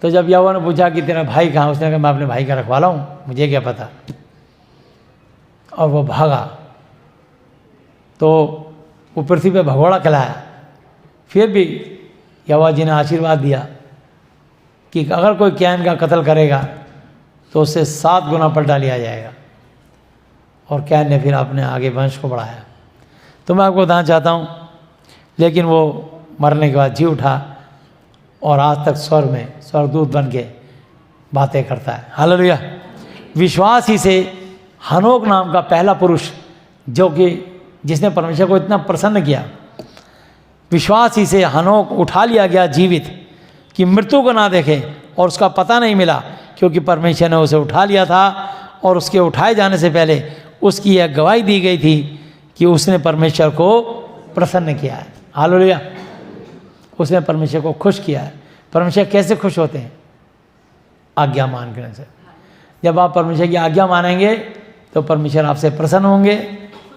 तो जब यहोवा ने पूछा कि तेरा भाई कहाँ, उसने कहा मैं अपने भाई का रखवाला हूँ, मुझे क्या पता। और वो भागा तो वो पृथ्वी पे भगोड़ा खिलाया। फिर भी यहोवा जी ने आशीर्वाद दिया कि अगर कोई कैन का कत्ल करेगा तो उससे 7 गुना पलटा लिया जाएगा। और कैन ने फिर अपने आगे वंश को बढ़ाया। तो मैं आपको बताना चाहता हूँ, लेकिन वो मरने के बाद जी उठा और आज तक स्वर्ग में स्वर्गदूत बन के बातें करता है। हालेलुया। विश्वास ही से हनोक नाम का पहला पुरुष, जो कि जिसने परमेश्वर को इतना प्रसन्न किया, विश्वास ही से हनोक उठा लिया गया जीवित, कि मृत्यु को ना देखे और उसका पता नहीं मिला, क्योंकि परमेश्वर ने उसे उठा लिया था और उसके उठाए जाने से पहले उसकी यह गवाही दी गई थी कि उसने परमेश्वर को प्रसन्न किया है। हालेलुया। उसने परमेश्वर को खुश किया है। परमेश्वर कैसे खुश होते हैं? आज्ञा मान करने से। जब आप परमेश्वर की आज्ञा मानेंगे तो परमेश्वर आपसे प्रसन्न होंगे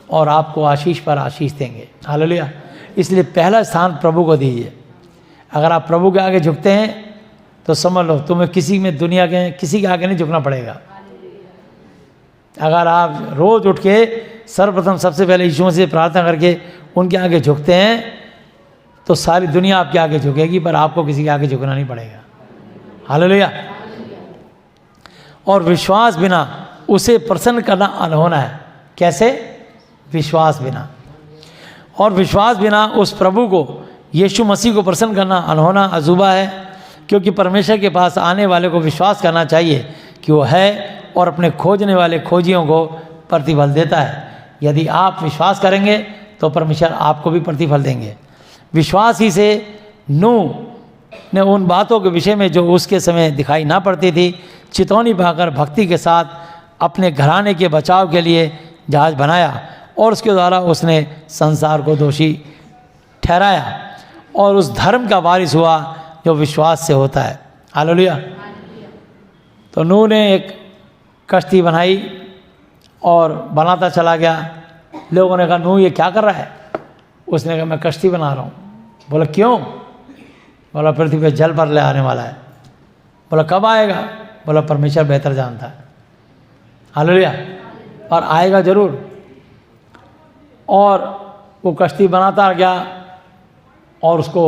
और आपको आशीष पर आशीष देंगे। हालेलुया। इसलिए पहला स्थान प्रभु को दीजिए। अगर आप प्रभु के आगे झुकते हैं तो समझ लो तुम्हें किसी में दुनिया के किसी के आगे नहीं झुकना पड़ेगा। अगर आप रोज़ उठ के सर्वप्रथम सबसे पहले यीशु मसीह से प्रार्थना करके उनके आगे झुकते हैं तो सारी दुनिया आपके आगे झुकेगी, पर आपको किसी के आगे झुकना नहीं पड़ेगा। हालेलुया। और विश्वास बिना उसे प्रसन्न करना अनहोना है। कैसे? विश्वास बिना। और विश्वास बिना उस प्रभु को, यीशु मसीह को प्रसन्न करना अनहोना, अजूबा है। क्योंकि परमेश्वर के पास आने वाले को विश्वास करना चाहिए कि वो है और अपने खोजने वाले खोजियों को प्रतिफल देता है। यदि आप विश्वास करेंगे तो परमेश्वर आपको भी प्रतिफल देंगे। विश्वास ही से नूह ने उन बातों के विषय में जो उसके समय दिखाई ना पड़ती थी चेतावनी पाकर भक्ति के साथ अपने घराने के बचाव के लिए जहाज बनाया और उसके द्वारा उसने संसार को दोषी ठहराया और उस धर्म का वारिस हुआ जो विश्वास से होता है। हालेलुया। तो नूह ने एक कश्ती बनाई और बनाता चला गया। लोगों ने कहा नूह ये क्या कर रहा है? उसने कहा मैं कश्ती बना रहा हूँ। बोला क्यों? बोला पृथ्वी पे जल पर ले आने वाला है। बोला कब आएगा? बोला परमेश्वर बेहतर जानता है। हालेलुया। और आएगा ज़रूर। और वो कश्ती बनाता गया और उसको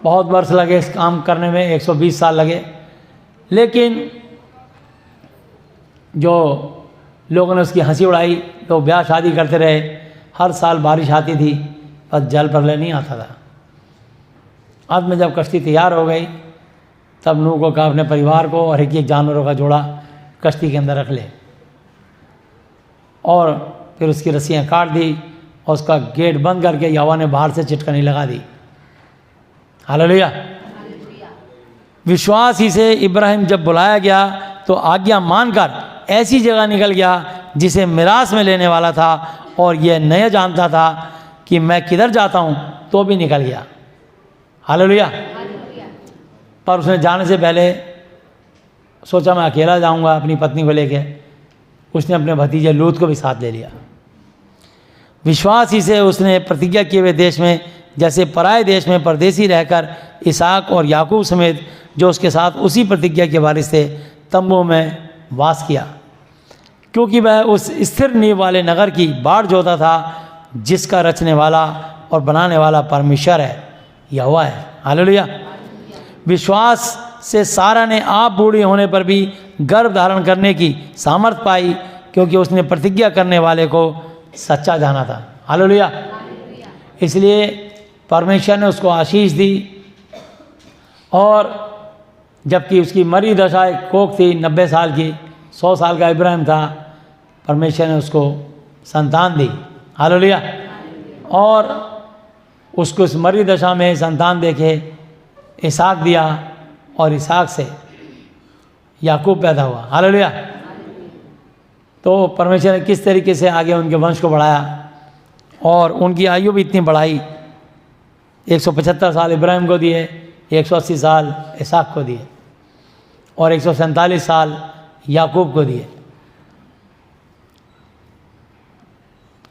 बहुत वर्ष लगे इस काम करने में, 120 साल लगे। लेकिन जो लोगों ने उसकी हंसी उड़ाई, लोग ब्याह शादी करते रहे, हर साल बारिश आती थी पर जल प्रलय नहीं आता था। अंत में जब कश्ती तैयार हो गई तब नूह को कहा अपने परिवार को और एक जानवरों का जोड़ा कश्ती के अंदर रख ले, और फिर उसकी रस्सियाँ काट दी और उसका गेट बंद करके यहोवा ने बाहर से चिटकनी लगा दी। हालेलुया। विश्वास ही से इब्राहिम जब बुलाया गया तो आज्ञा मानकर ऐसी जगह निकल गया जिसे मिरास में लेने वाला था, और यह नहीं जानता था कि मैं किधर जाता हूँ, तो भी निकल गया। हालेलुया। पर उसने जाने से पहले सोचा मैं अकेला जाऊँगा अपनी पत्नी को लेके। उसने अपने भतीजे लूत को भी साथ ले लिया। विश्वास ही से उसने प्रतिज्ञा किए हुए देश में, जैसे पराये देश में परदेसी रहकर इसहाक और याकूब समेत जो उसके साथ उसी प्रतिज्ञा के वारिस थे, तंबू में वास किया, क्योंकि वह उस स्थिर नींव वाले नगर की बाढ़ जोता था जिसका रचने वाला और बनाने वाला परमेश्वर है, यहोवा है। हालेलुया। विश्वास से सारा ने आप बूढ़ी होने पर भी गर्भ धारण करने की सामर्थ पाई, क्योंकि उसने प्रतिज्ञा करने वाले को सच्चा जाना था। हालेलुया। इसलिए परमेश्वर ने उसको आशीष दी, और जबकि उसकी मरी दशा एक कोख थी 90 साल की, 100 साल का इब्राहिम था, परमेश्वर ने उसको संतान दी। हालेलुया। और उसको इस मरी दशा में संतान देके इसहाक दिया, और इसहाक से याकूब पैदा हुआ। हालेलुया। तो परमेश्वर ने किस तरीके से आगे उनके वंश को बढ़ाया, और उनकी आयु भी इतनी बढ़ाई। 175 साल इब्राहिम को दिए, 180 साल इसहाक को दिए, और 147 साल याकूब को दिए।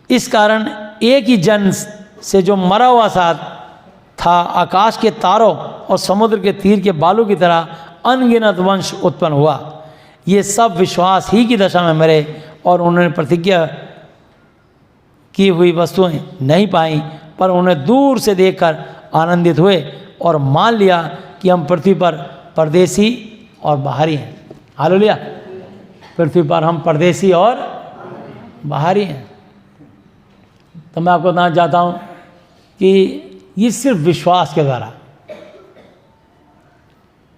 इस कारण एक ही जन से जो मरा हुआ सा था, आकाश के तारों और समुद्र के तीर के बालू की तरह अनगिनत वंश उत्पन्न हुआ। ये सब विश्वास ही की दशा में मरे, और उन्होंने प्रतिज्ञा की हुई वस्तुएं नहीं पाई, पर उन्हें दूर से देखकर आनंदित हुए और मान लिया कि हम पृथ्वी पर परदेसी और बाहरी हैं। हालेलुया। पृथ्वी पर हम परदेसी और बाहरी हैं। तो मैं आपको बताना चाहता हूँ कि ये सिर्फ विश्वास के द्वारा।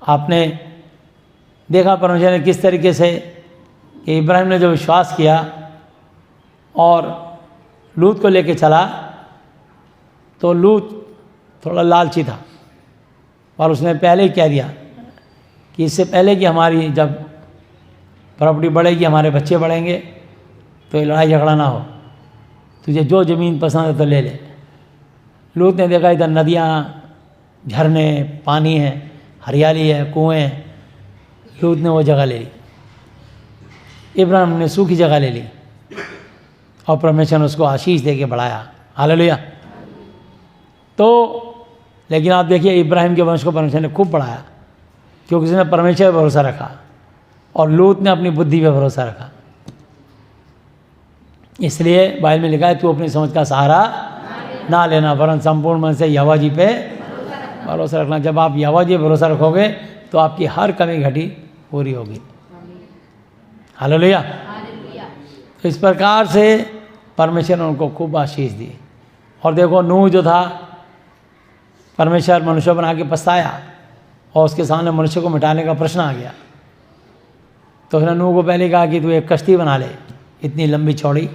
आपने देखा परमेश्वर ने किस तरीके से कि इब्राहिम ने जो विश्वास किया और लूत को लेके चला, तो लूत थोड़ा लालची था, और उसने पहले ही कह दिया कि इससे पहले कि हमारी जब प्रॉपर्टी बढ़ेगी, हमारे बच्चे बढ़ेंगे, तो ये लड़ाई झगड़ा ना हो, तुझे जो ज़मीन पसंद है तो ले ले। लूत ने देखा इधर नदियाँ, झरने, पानी है, हरियाली है, कुएँ हैं। लूत ने वो जगह ले ली, इब्राहिम ने सूखी जगह ले ली, और परमेश्वर ने उसको आशीष दे के बढ़ाया। हालेलुया। तो लेकिन आप देखिए इब्राहिम के वंश को परमेश्वर ने खूब बढ़ाया, क्योंकि उसने परमेश्वर पर भरोसा रखा, और लूत ने अपनी बुद्धि पर भरोसा रखा। इसलिए बाइबल में लिखा है तू अपनी समझ का सहारा ना लेना, वरन संपूर्ण मन से यहोवा जी पे भरोसा रखना। जब आप यहोवा जी पे भरोसा रखोगे तो आपकी हर कमी घटी पूरी होगी। हालेलुया। तो इस प्रकार से परमेश्वर ने उनको खूब आशीष दी। और देखो नूह जो था, परमेश्वर मनुष्य बना के पछताया, और उसके सामने मनुष्य को मिटाने का प्रश्न आ गया। तो उसने नूह को पहले कहा कि तू एक कश्ती बना ले, इतनी लंबी चौड़ी,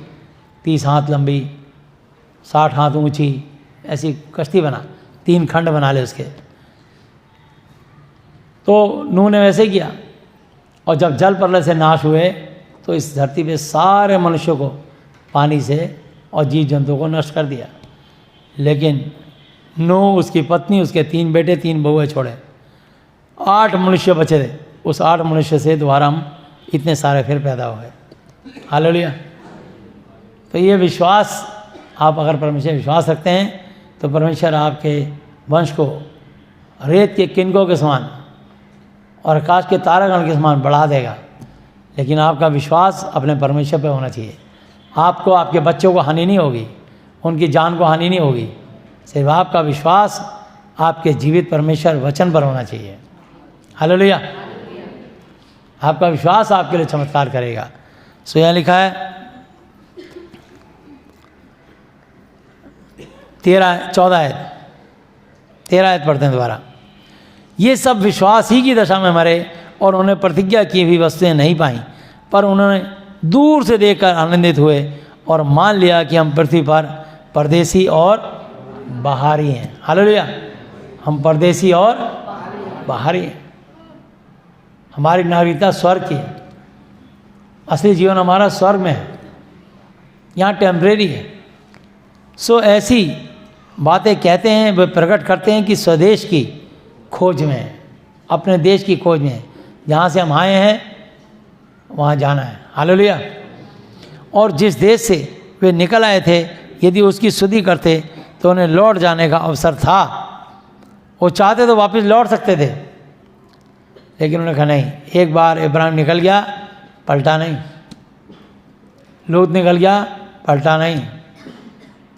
30 हाथ लंबी, 60 हाथ ऊंची, ऐसी कश्ती बना, 3 खंड बना ले उसके। तो नूह ने वैसे किया, और जब जल प्रलय से नाश हुए तो इस धरती पे सारे मनुष्यों को पानी से और जीव जंतुओं को नष्ट कर दिया। लेकिन नूह, उसकी पत्नी, उसके 3 बेटे, 3 बहुएं छोड़े, 8 मनुष्य बचे थे। उस 8 मनुष्य से दोबारा हम इतने सारे फिर पैदा हो गए। हालेलुया। तो ये विश्वास, आप अगर परमेश्वर विश्वास रखते हैं तो परमेश्वर आपके वंश को रेत के किनकों के समान और आकाश के तारागण के समान बढ़ा देगा। लेकिन आपका विश्वास अपने परमेश्वर पे होना चाहिए। आपको, आपके बच्चों को हानि नहीं होगी, उनकी जान को हानि नहीं होगी। सिर्फ आपका विश्वास आपके जीवित परमेश्वर वचन पर होना चाहिए। हालेलुया। आपका विश्वास आपके लिए चमत्कार करेगा। सो यहाँ लिखा है 14 आयत पढ़ते हैं दोबारा। ये सब विश्वास ही की दशा में मरे और उन्हें प्रतिज्ञा की हुई वस्तुएं नहीं पाई, पर उन्होंने दूर से देखकर आनंदित हुए और मान लिया कि हम पृथ्वी पर परदेसी और बाहरी हैं। हालेलुया। हम परदेसी और बाहरी हैं। हमारी नागरिकता स्वर्ग की है। असली जीवन हमारा स्वर्ग में है, यहाँ टेम्परेरी है। सो ऐसी बातें कहते हैं, वे प्रकट करते हैं कि स्वदेश की खोज में है, अपने देश की खोज में है। जहाँ से हम आए हैं वहाँ जाना है। हालेलुया। और जिस देश से वे निकल आए थे, यदि उसकी स्तुति करते तो उन्हें लौट जाने का अवसर था। वो चाहते तो वापस लौट सकते थे, लेकिन उन्होंने कहा नहीं। एक बार इब्राहिम निकल गया, पलटा नहीं। लूत निकल गया, पलटा नहीं,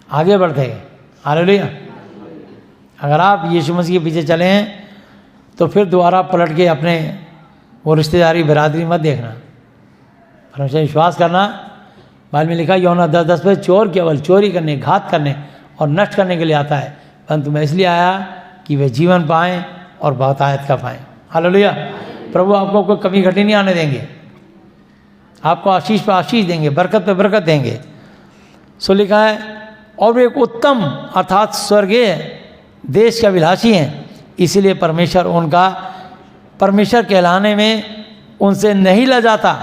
आगे बढ़ते गए। हालेलुया। अगर आप यीशु मसीह के पीछे चले हैं तो फिर दोबारा पलट के अपने वो रिश्तेदारी बिरादरी मत देखना, परमेश्वर विश्वास करना। बाइबल में लिखा यूहन्ना 10:10 पे, चोर केवल चोरी करने, घात करने और नष्ट करने के लिए आता है, परंतु मैं इसलिए आया कि वे जीवन पाएँ और बहुतायत का पाएँ। हालेलुया। प्रभु आपको कोई कमी घटी नहीं आने देंगे, आपको आशीष पर आशीष देंगे, बरकत पे बरकत देंगे। सो लिखा है, और वे एक उत्तम अर्थात स्वर्गीय देश के अभिलाषी हैं, इसीलिए परमेश्वर उनका परमेश्वर कहलाने में उनसे नहीं लजाता।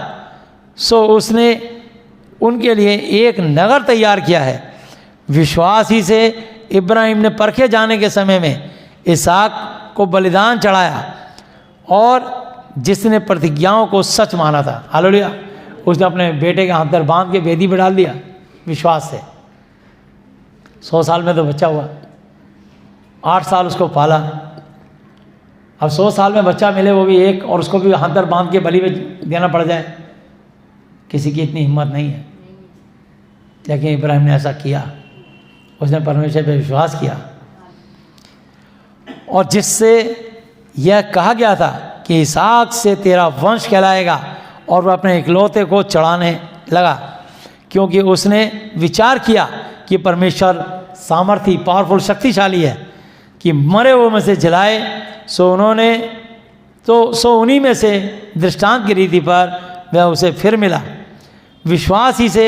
सो उसने उनके लिए एक नगर तैयार किया है। विश्वास ही से इब्राहिम ने परखे जाने के समय में इसहाक को बलिदान चढ़ाया, और जिसने प्रतिज्ञाओं को सच माना था। हालेलुया। उसने अपने बेटे के हाथ पर बांध के वेदी पर डाल दिया विश्वास से। 100 साल में तो बच्चा हुआ, 8 साल उसको पाला। अब 100 साल में बच्चा मिले, वो भी एक, और उसको भी हाथ पर बांध के बलि में देना पड़ जाए, किसी की इतनी हिम्मत नहीं है। लेकिन इब्राहिम ने ऐसा किया, उसने परमेश्वर पे विश्वास किया, और जिससे यह कहा गया था कि इसहाक से तेरा वंश कहलाएगा, और वह अपने इकलौते को चढ़ाने लगा, क्योंकि उसने विचार किया कि परमेश्वर सामर्थी, पावरफुल, शक्तिशाली है कि मरे हुए में से जिलाए। सो उन्हीं में से दृष्टांत की रीति पर वह उसे फिर मिला। विश्वास ही से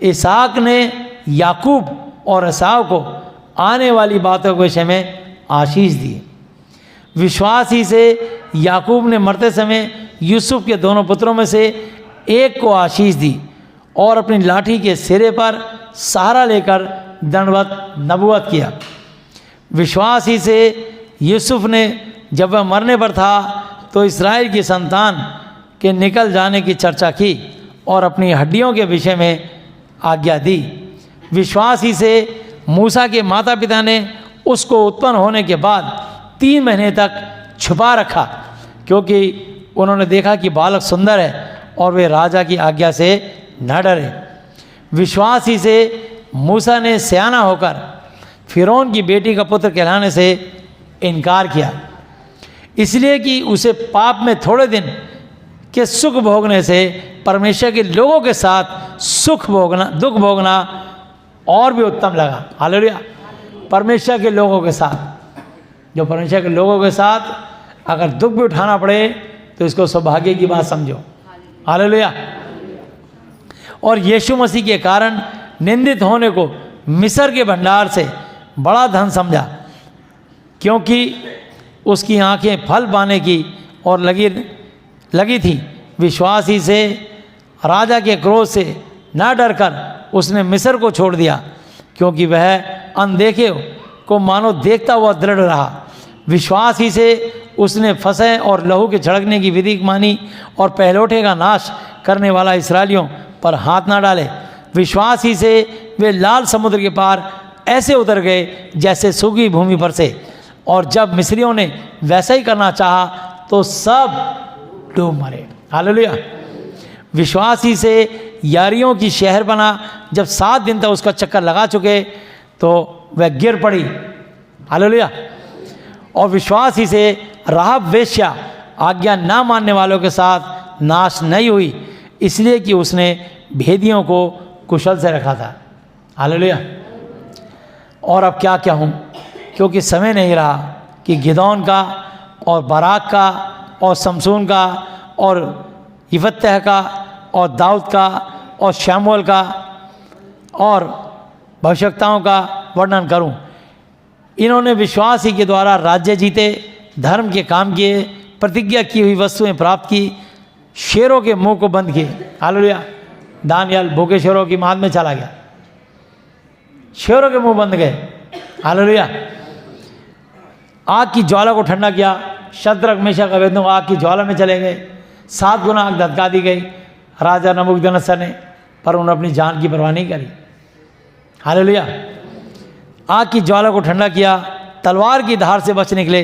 इसहाक ने याकूब और एसाव को आने वाली बातों के विषय में आशीष दी। विश्वास ही से याकूब ने मरते समय यूसुफ के दोनों पुत्रों में से एक को आशीष दी, और अपनी लाठी के सिरे पर सहारा लेकर दंडवत नबूवत किया। विश्वास ही से यूसुफ ने जब वह मरने पर था तो इस्राएल की संतान के निकल जाने की चर्चा की और अपनी हड्डियों के विषय में आज्ञा दी। विश्वास ही से मूसा के माता पिता ने उसको उत्पन्न होने के बाद 3 महीने तक छुपा रखा, क्योंकि उन्होंने देखा कि बालक सुंदर है और वे राजा की आज्ञा से न डरे। विश्वास ही से मूसा ने सयाना होकर फिरौन की बेटी का पुत्र कहलाने से इनकार किया, इसलिए कि उसे पाप में थोड़े दिन के सुख भोगने से परमेश्वर के लोगों के साथ दुख भोगना और भी उत्तम लगा। हालेलुया। परमेश्वर के लोगों के साथ, जो परमेश्वर के लोगों के साथ अगर दुख भी उठाना पड़े तो इसको सौभाग्य की बात समझो। हालेलुया। और यीशु मसीह के कारण निंदित होने को मिस्र के भंडार से बड़ा धन समझा, क्योंकि उसकी आंखें फल पाने की और लगी थी। विश्वास ही से राजा के क्रोध से न डरकर उसने मिस्र को छोड़ दिया, क्योंकि वह अनदेखे को मानो देखता हुआ दृढ़ रहा। विश्वास ही से उसने फंसे और लहू के छिड़कने की विधि मानी और पहलौठे का नाश करने वाला इस्राएलियों पर हाथ ना डाले। विश्वास ही से वे लाल समुद्र के पार ऐसे उतर गए जैसे सूखी भूमि पर से, और जब मिस्रियों ने वैसा ही करना चाहा तो सब डूब मरे। हालेलुया। विश्वास ही से यारियों की शहर बना। जब 7 दिन तक उसका चक्कर लगा चुके तो वह गिर पड़ी। हालेलुया। और विश्वास ही से राहब वेश्या आज्ञा ना मानने वालों के साथ नाश नहीं हुई, इसलिए कि उसने भेदियों को कुशल से रखा था। हालेलुया। और अब क्या कहूँ, क्योंकि समय नहीं रहा कि गिदौन का और बाराक का और शमसून का और यिफतह का और दाऊद का और शमूएल का और भविष्यवक्ताओं का वर्णन करूं। इन्होंने विश्वास ही के द्वारा राज्य जीते, धर्म के काम किए, प्रतिज्ञा की हुई वस्तुएं प्राप्त की, शेरों के मुंह को बंद किए। हालेलुया। दानियल भूखे शेरों की माद में चला गया, शेरों के मुंह बंद गए। हालेलुया। आग की ज्वाला को ठंडा किया। शद्रक मेशक अबेदनगो आग की ज्वाला में चले गए। 7 गुना आग धधका दी गई राजा नबूकदनेस्सर ने, पर उन्होंने अपनी जान की परवाह नहीं करी। हालेलुया। आग की ज्वाला को ठंडा किया, तलवार की धार से बच निकले,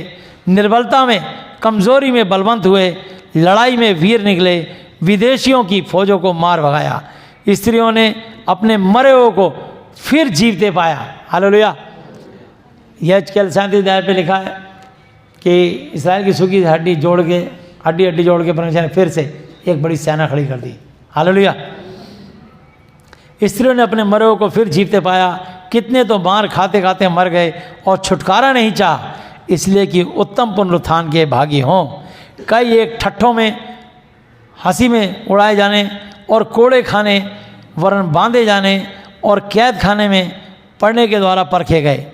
निर्बलता में कमजोरी में बलवंत हुए, लड़ाई में वीर निकले, विदेशियों की फौजों को मार भगाया, स्त्रियों ने अपने मरे हुए को फिर जीवते पाया। हालेलुया। यह 37 अध्याय पे लिखा है कि इस्राएल की सूखी हड्डी जोड़ के हड्डी जोड़ के परमेश्वर ने फिर से एक बड़ी सेना खड़ी कर दी। हालेलुया। स्त्रियों ने अपने मरे हुए को फिर जीवते पाया। कितने तो मार खाते खाते मर गए और छुटकारा नहीं चाहा, इसलिए कि उत्तम पुनरुत्थान के भागी हों। कई एक ठट्ठों में, हंसी में उड़ाए जाने और कोड़े खाने वरन बांधे जाने और कैद खाने में पड़ने के द्वारा परखे गए,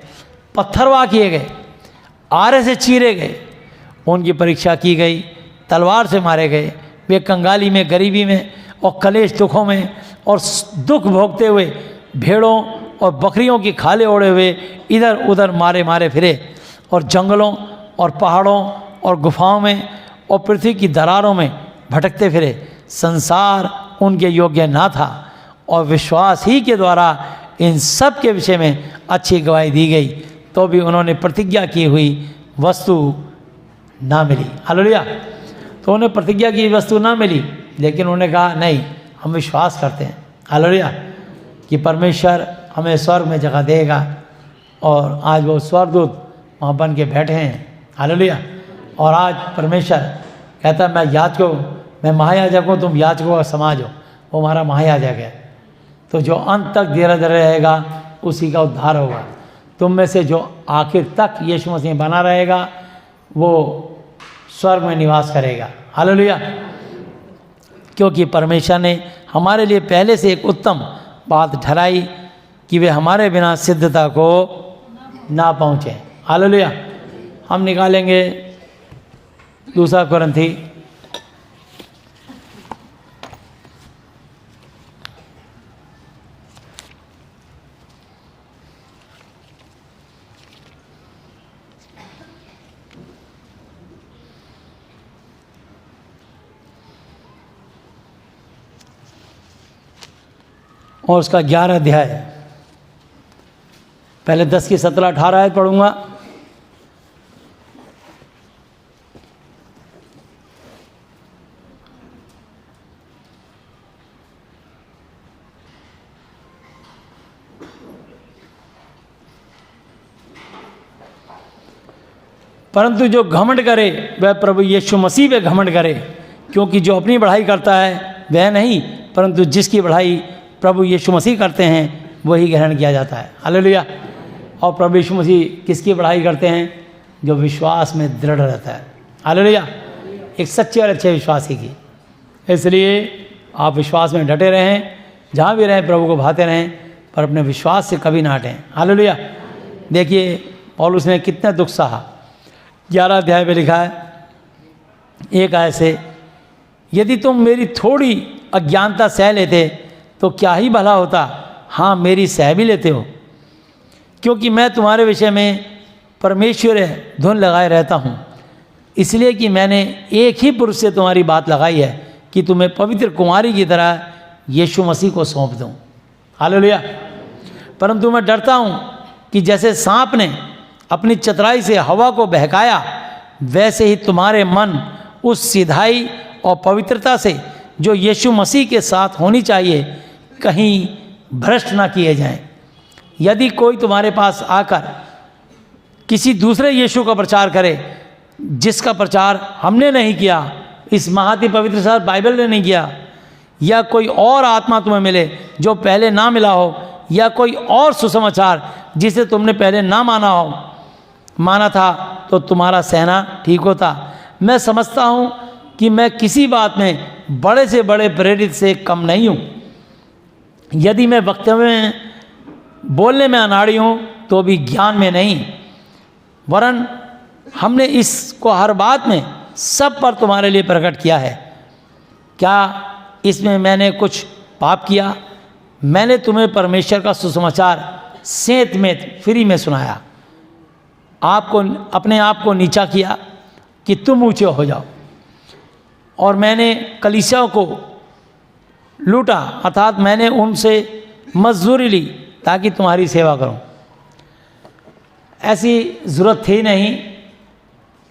पत्थरवाह किए गए, आरे से चीरे गए, उनकी परीक्षा की गई, तलवार से मारे गए। वे कंगाली में, गरीबी में और कलेश दुखों में और दुख भोगते हुए भेड़ों और बकरियों की खाले ओढ़े हुए इधर उधर मारे मारे फिरे, और जंगलों और पहाड़ों और गुफाओं में और पृथ्वी की दरारों में भटकते फिरे। संसार उनके योग्य ना था, और विश्वास ही के द्वारा इन सब के विषय में अच्छी गवाही दी गई, तो भी उन्होंने प्रतिज्ञा की हुई वस्तु ना मिली। हालेलुया। तो उन्हें प्रतिज्ञा की वस्तु ना मिली, लेकिन उन्होंने कहा नहीं, हम विश्वास करते हैं। हालेलुया। कि परमेश्वर हमें स्वर्ग में जगह देगा, और आज वो स्वर्गदूत वहाँ बन के बैठे हैं। हालेलुया। और आज परमेश्वर कहता है मैं महायाजक हूँ, तुम याजकों का समाज हो। वो हमारा महायाजक है। तो जो अंत तक धीरे धीरे रहेगा उसी का उद्धार होगा। तुम में से जो आखिर तक यीशु मसीह बना रहेगा वो स्वर्ग में निवास करेगा। हालेलुया। क्योंकि परमेश्वर ने हमारे लिए पहले से एक उत्तम बात ठहराई कि वे हमारे बिना सिद्धता को ना पहुँचे। हालेलुया। हम निकालेंगे 2 कुरिन्थी और उसका 11 अध्याय, पहले 10 की 17-18 आयत पढ़ूंगा। परंतु जो घमंड करे वह प्रभु यीशु मसीह पे घमंड करे, क्योंकि जो अपनी बढ़ाई करता है वह नहीं, परंतु जिसकी बढ़ाई प्रभु यीशु मसीह करते हैं वही ग्रहण किया जाता है। हालेलुया। और प्रभु यीशु मसीह किसकी बढ़ाई करते हैं? जो विश्वास में दृढ़ रहता है। हालेलुया, एक सच्चे और अच्छे विश्वासी की। इसलिए आप विश्वास में डटे रहें, जहाँ भी रहें प्रभु को भाते रहें, पर अपने विश्वास से कभी ना हटें। हालेलुया। देखिए पौलुस ने कितना दुख सहा। 11 अध्याय में लिखा है, एक आयत से, यदि तुम मेरी थोड़ी अज्ञानता सह लेते तो क्या ही भला होता, हाँ मेरी सह भी लेते हो, क्योंकि मैं तुम्हारे विषय में परमेश्वर धुन लगाए रहता हूँ, इसलिए कि मैंने एक ही पुरुष से तुम्हारी बात लगाई है कि तुम्हें पवित्र कुमारी की तरह यीशु मसीह को सौंप दूँ। हालेलुया। परंतु मैं डरता हूँ कि जैसे सांप ने अपनी चतुराई से हवा को बहकाया, वैसे ही तुम्हारे मन उस सिधाई और पवित्रता से जो यीशु मसीह के साथ होनी चाहिए कहीं भ्रष्ट ना किए जाएं। यदि कोई तुम्हारे पास आकर किसी दूसरे यीशु का प्रचार करे जिसका प्रचार हमने नहीं किया, इस महाति पवित्र साथ बाइबल ने नहीं किया, या कोई और आत्मा तुम्हें मिले जो पहले ना मिला हो, या कोई और सुसमाचार जिसे तुमने पहले ना माना था, तो तुम्हारा सहना ठीक होता। मैं समझता हूँ कि मैं किसी बात में बड़े से बड़े प्रेरित से कम नहीं हूँ। यदि मैं वक्तव्य में बोलने में अनाड़ी हूँ तो भी ज्ञान में नहीं, वरन हमने इसको हर बात में सब पर तुम्हारे लिए प्रकट किया है। क्या इसमें मैंने कुछ पाप किया? मैंने तुम्हें परमेश्वर का सुसमाचार सेंत में फ्री में सुनाया, आपको अपने आप को नीचा किया कि तुम ऊंचे हो जाओ, और मैंने कलीसियाओं को लूटा, अर्थात मैंने उनसे मजदूरी ली ताकि तुम्हारी सेवा करूं। ऐसी ज़रूरत थी नहीं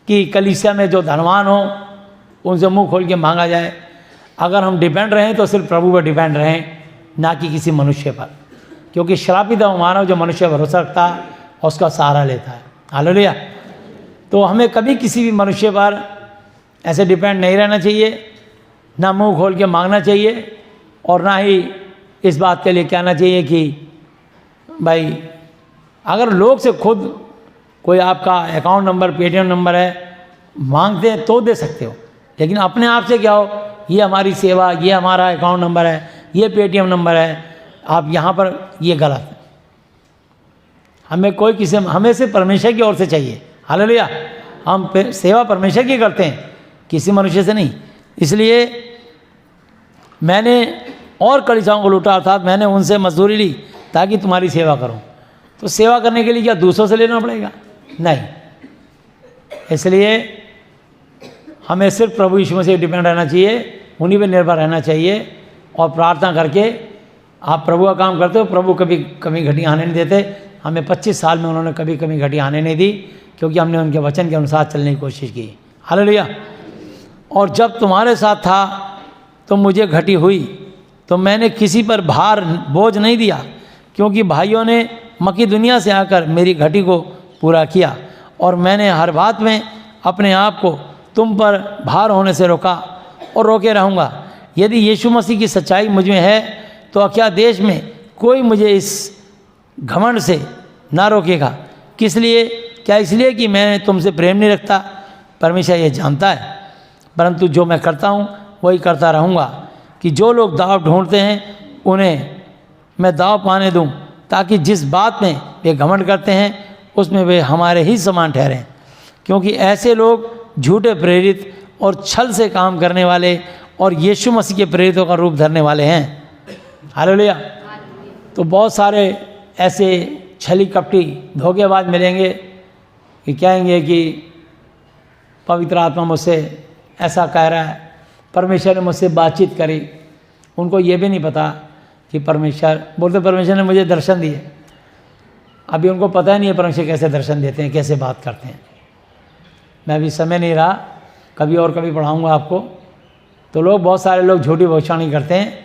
कि कलीसिया में जो धनवान हो उनसे मुंह खोल के मांगा जाए। अगर हम डिपेंड रहें तो सिर्फ प्रभु पर डिपेंड रहें, ना कि किसी मनुष्य पर, क्योंकि श्रापित है वो मानव जो मनुष्य भरोसा रखता है और उसका सहारा लेता है। हालेलुया। तो हमें कभी किसी भी मनुष्य पर ऐसे डिपेंड नहीं रहना चाहिए, ना मुंह खोल के मांगना चाहिए, और ना ही इस बात के लिए कहना चाहिए कि भाई अगर लोग से खुद कोई आपका अकाउंट नंबर, पेटीएम नंबर है, मांगते हैं तो दे सकते हो, लेकिन अपने आप से क्या हो, ये हमारी सेवा, ये हमारा अकाउंट नंबर है, ये पेटीएम नंबर है, आप यहाँ पर, ये गलत है। हमें सिर्फ परमेश्वर की ओर से चाहिए। हालेलुया। हम सेवा परमेश्वर की करते हैं, किसी मनुष्य से नहीं। इसलिए मैंने और कलीसियाओं को लूटा, अर्थात मैंने उनसे मजदूरी ली ताकि तुम्हारी सेवा करूं। तो सेवा करने के लिए क्या दूसरों से लेना पड़ेगा? नहीं। इसलिए हमें सिर्फ प्रभु यीशु मसीह डिपेंड रहना चाहिए, उन्हीं पर निर्भर रहना चाहिए, और प्रार्थना करके आप प्रभु का काम करते हो। प्रभु कभी कमी घटी आने नहीं देते। हमें 25 साल में उन्होंने कभी कमी घटी आने नहीं दी, क्योंकि हमने उनके वचन के अनुसार चलने की कोशिश की। हालेलुया। और जब तुम्हारे साथ था तो मुझे घटी हुई, तो मैंने किसी पर बोझ नहीं दिया, क्योंकि भाइयों ने मकीदुनिया से आकर मेरी घटी को पूरा किया, और मैंने हर बात में अपने आप को तुम पर भार होने से रोका और रोके रहूँगा। यदि यीशु मसीह की सच्चाई मुझ में है तो क्या देश में कोई मुझे इस घमंड से ना रोकेगा? किस लिए? क्या इसलिए कि मैं तुमसे प्रेम नहीं रखता? परमेश्वर ये जानता है। परंतु जो मैं करता हूँ वही करता रहूँगा, कि जो लोग दाव ढूंढते हैं उन्हें मैं दाव पाने दूँ, ताकि जिस बात में वे घमंड करते हैं उसमें वे हमारे ही समान ठहरें। क्योंकि ऐसे लोग झूठे प्रेरित और छल से काम करने वाले और यीशु मसीह के प्रेरितों का रूप धरने वाले हैं। हालेलुया। तो बहुत सारे ऐसे छली कपटी धोखेबाज मिलेंगे कि कहेंगे कि पवित्र आत्मा मुझसे ऐसा कह रहा है, परमेश्वर ने मुझसे बातचीत करी। उनको ये भी नहीं पता कि परमेश्वर ने मुझे दर्शन दिए। अभी उनको पता ही नहीं है परमेश्वर कैसे दर्शन देते हैं, कैसे बात करते हैं। मैं अभी समय नहीं रहा, कभी और कभी पढ़ाऊँगा आपको। तो बहुत सारे लोग झूठी भविष्यवाणी करते हैं,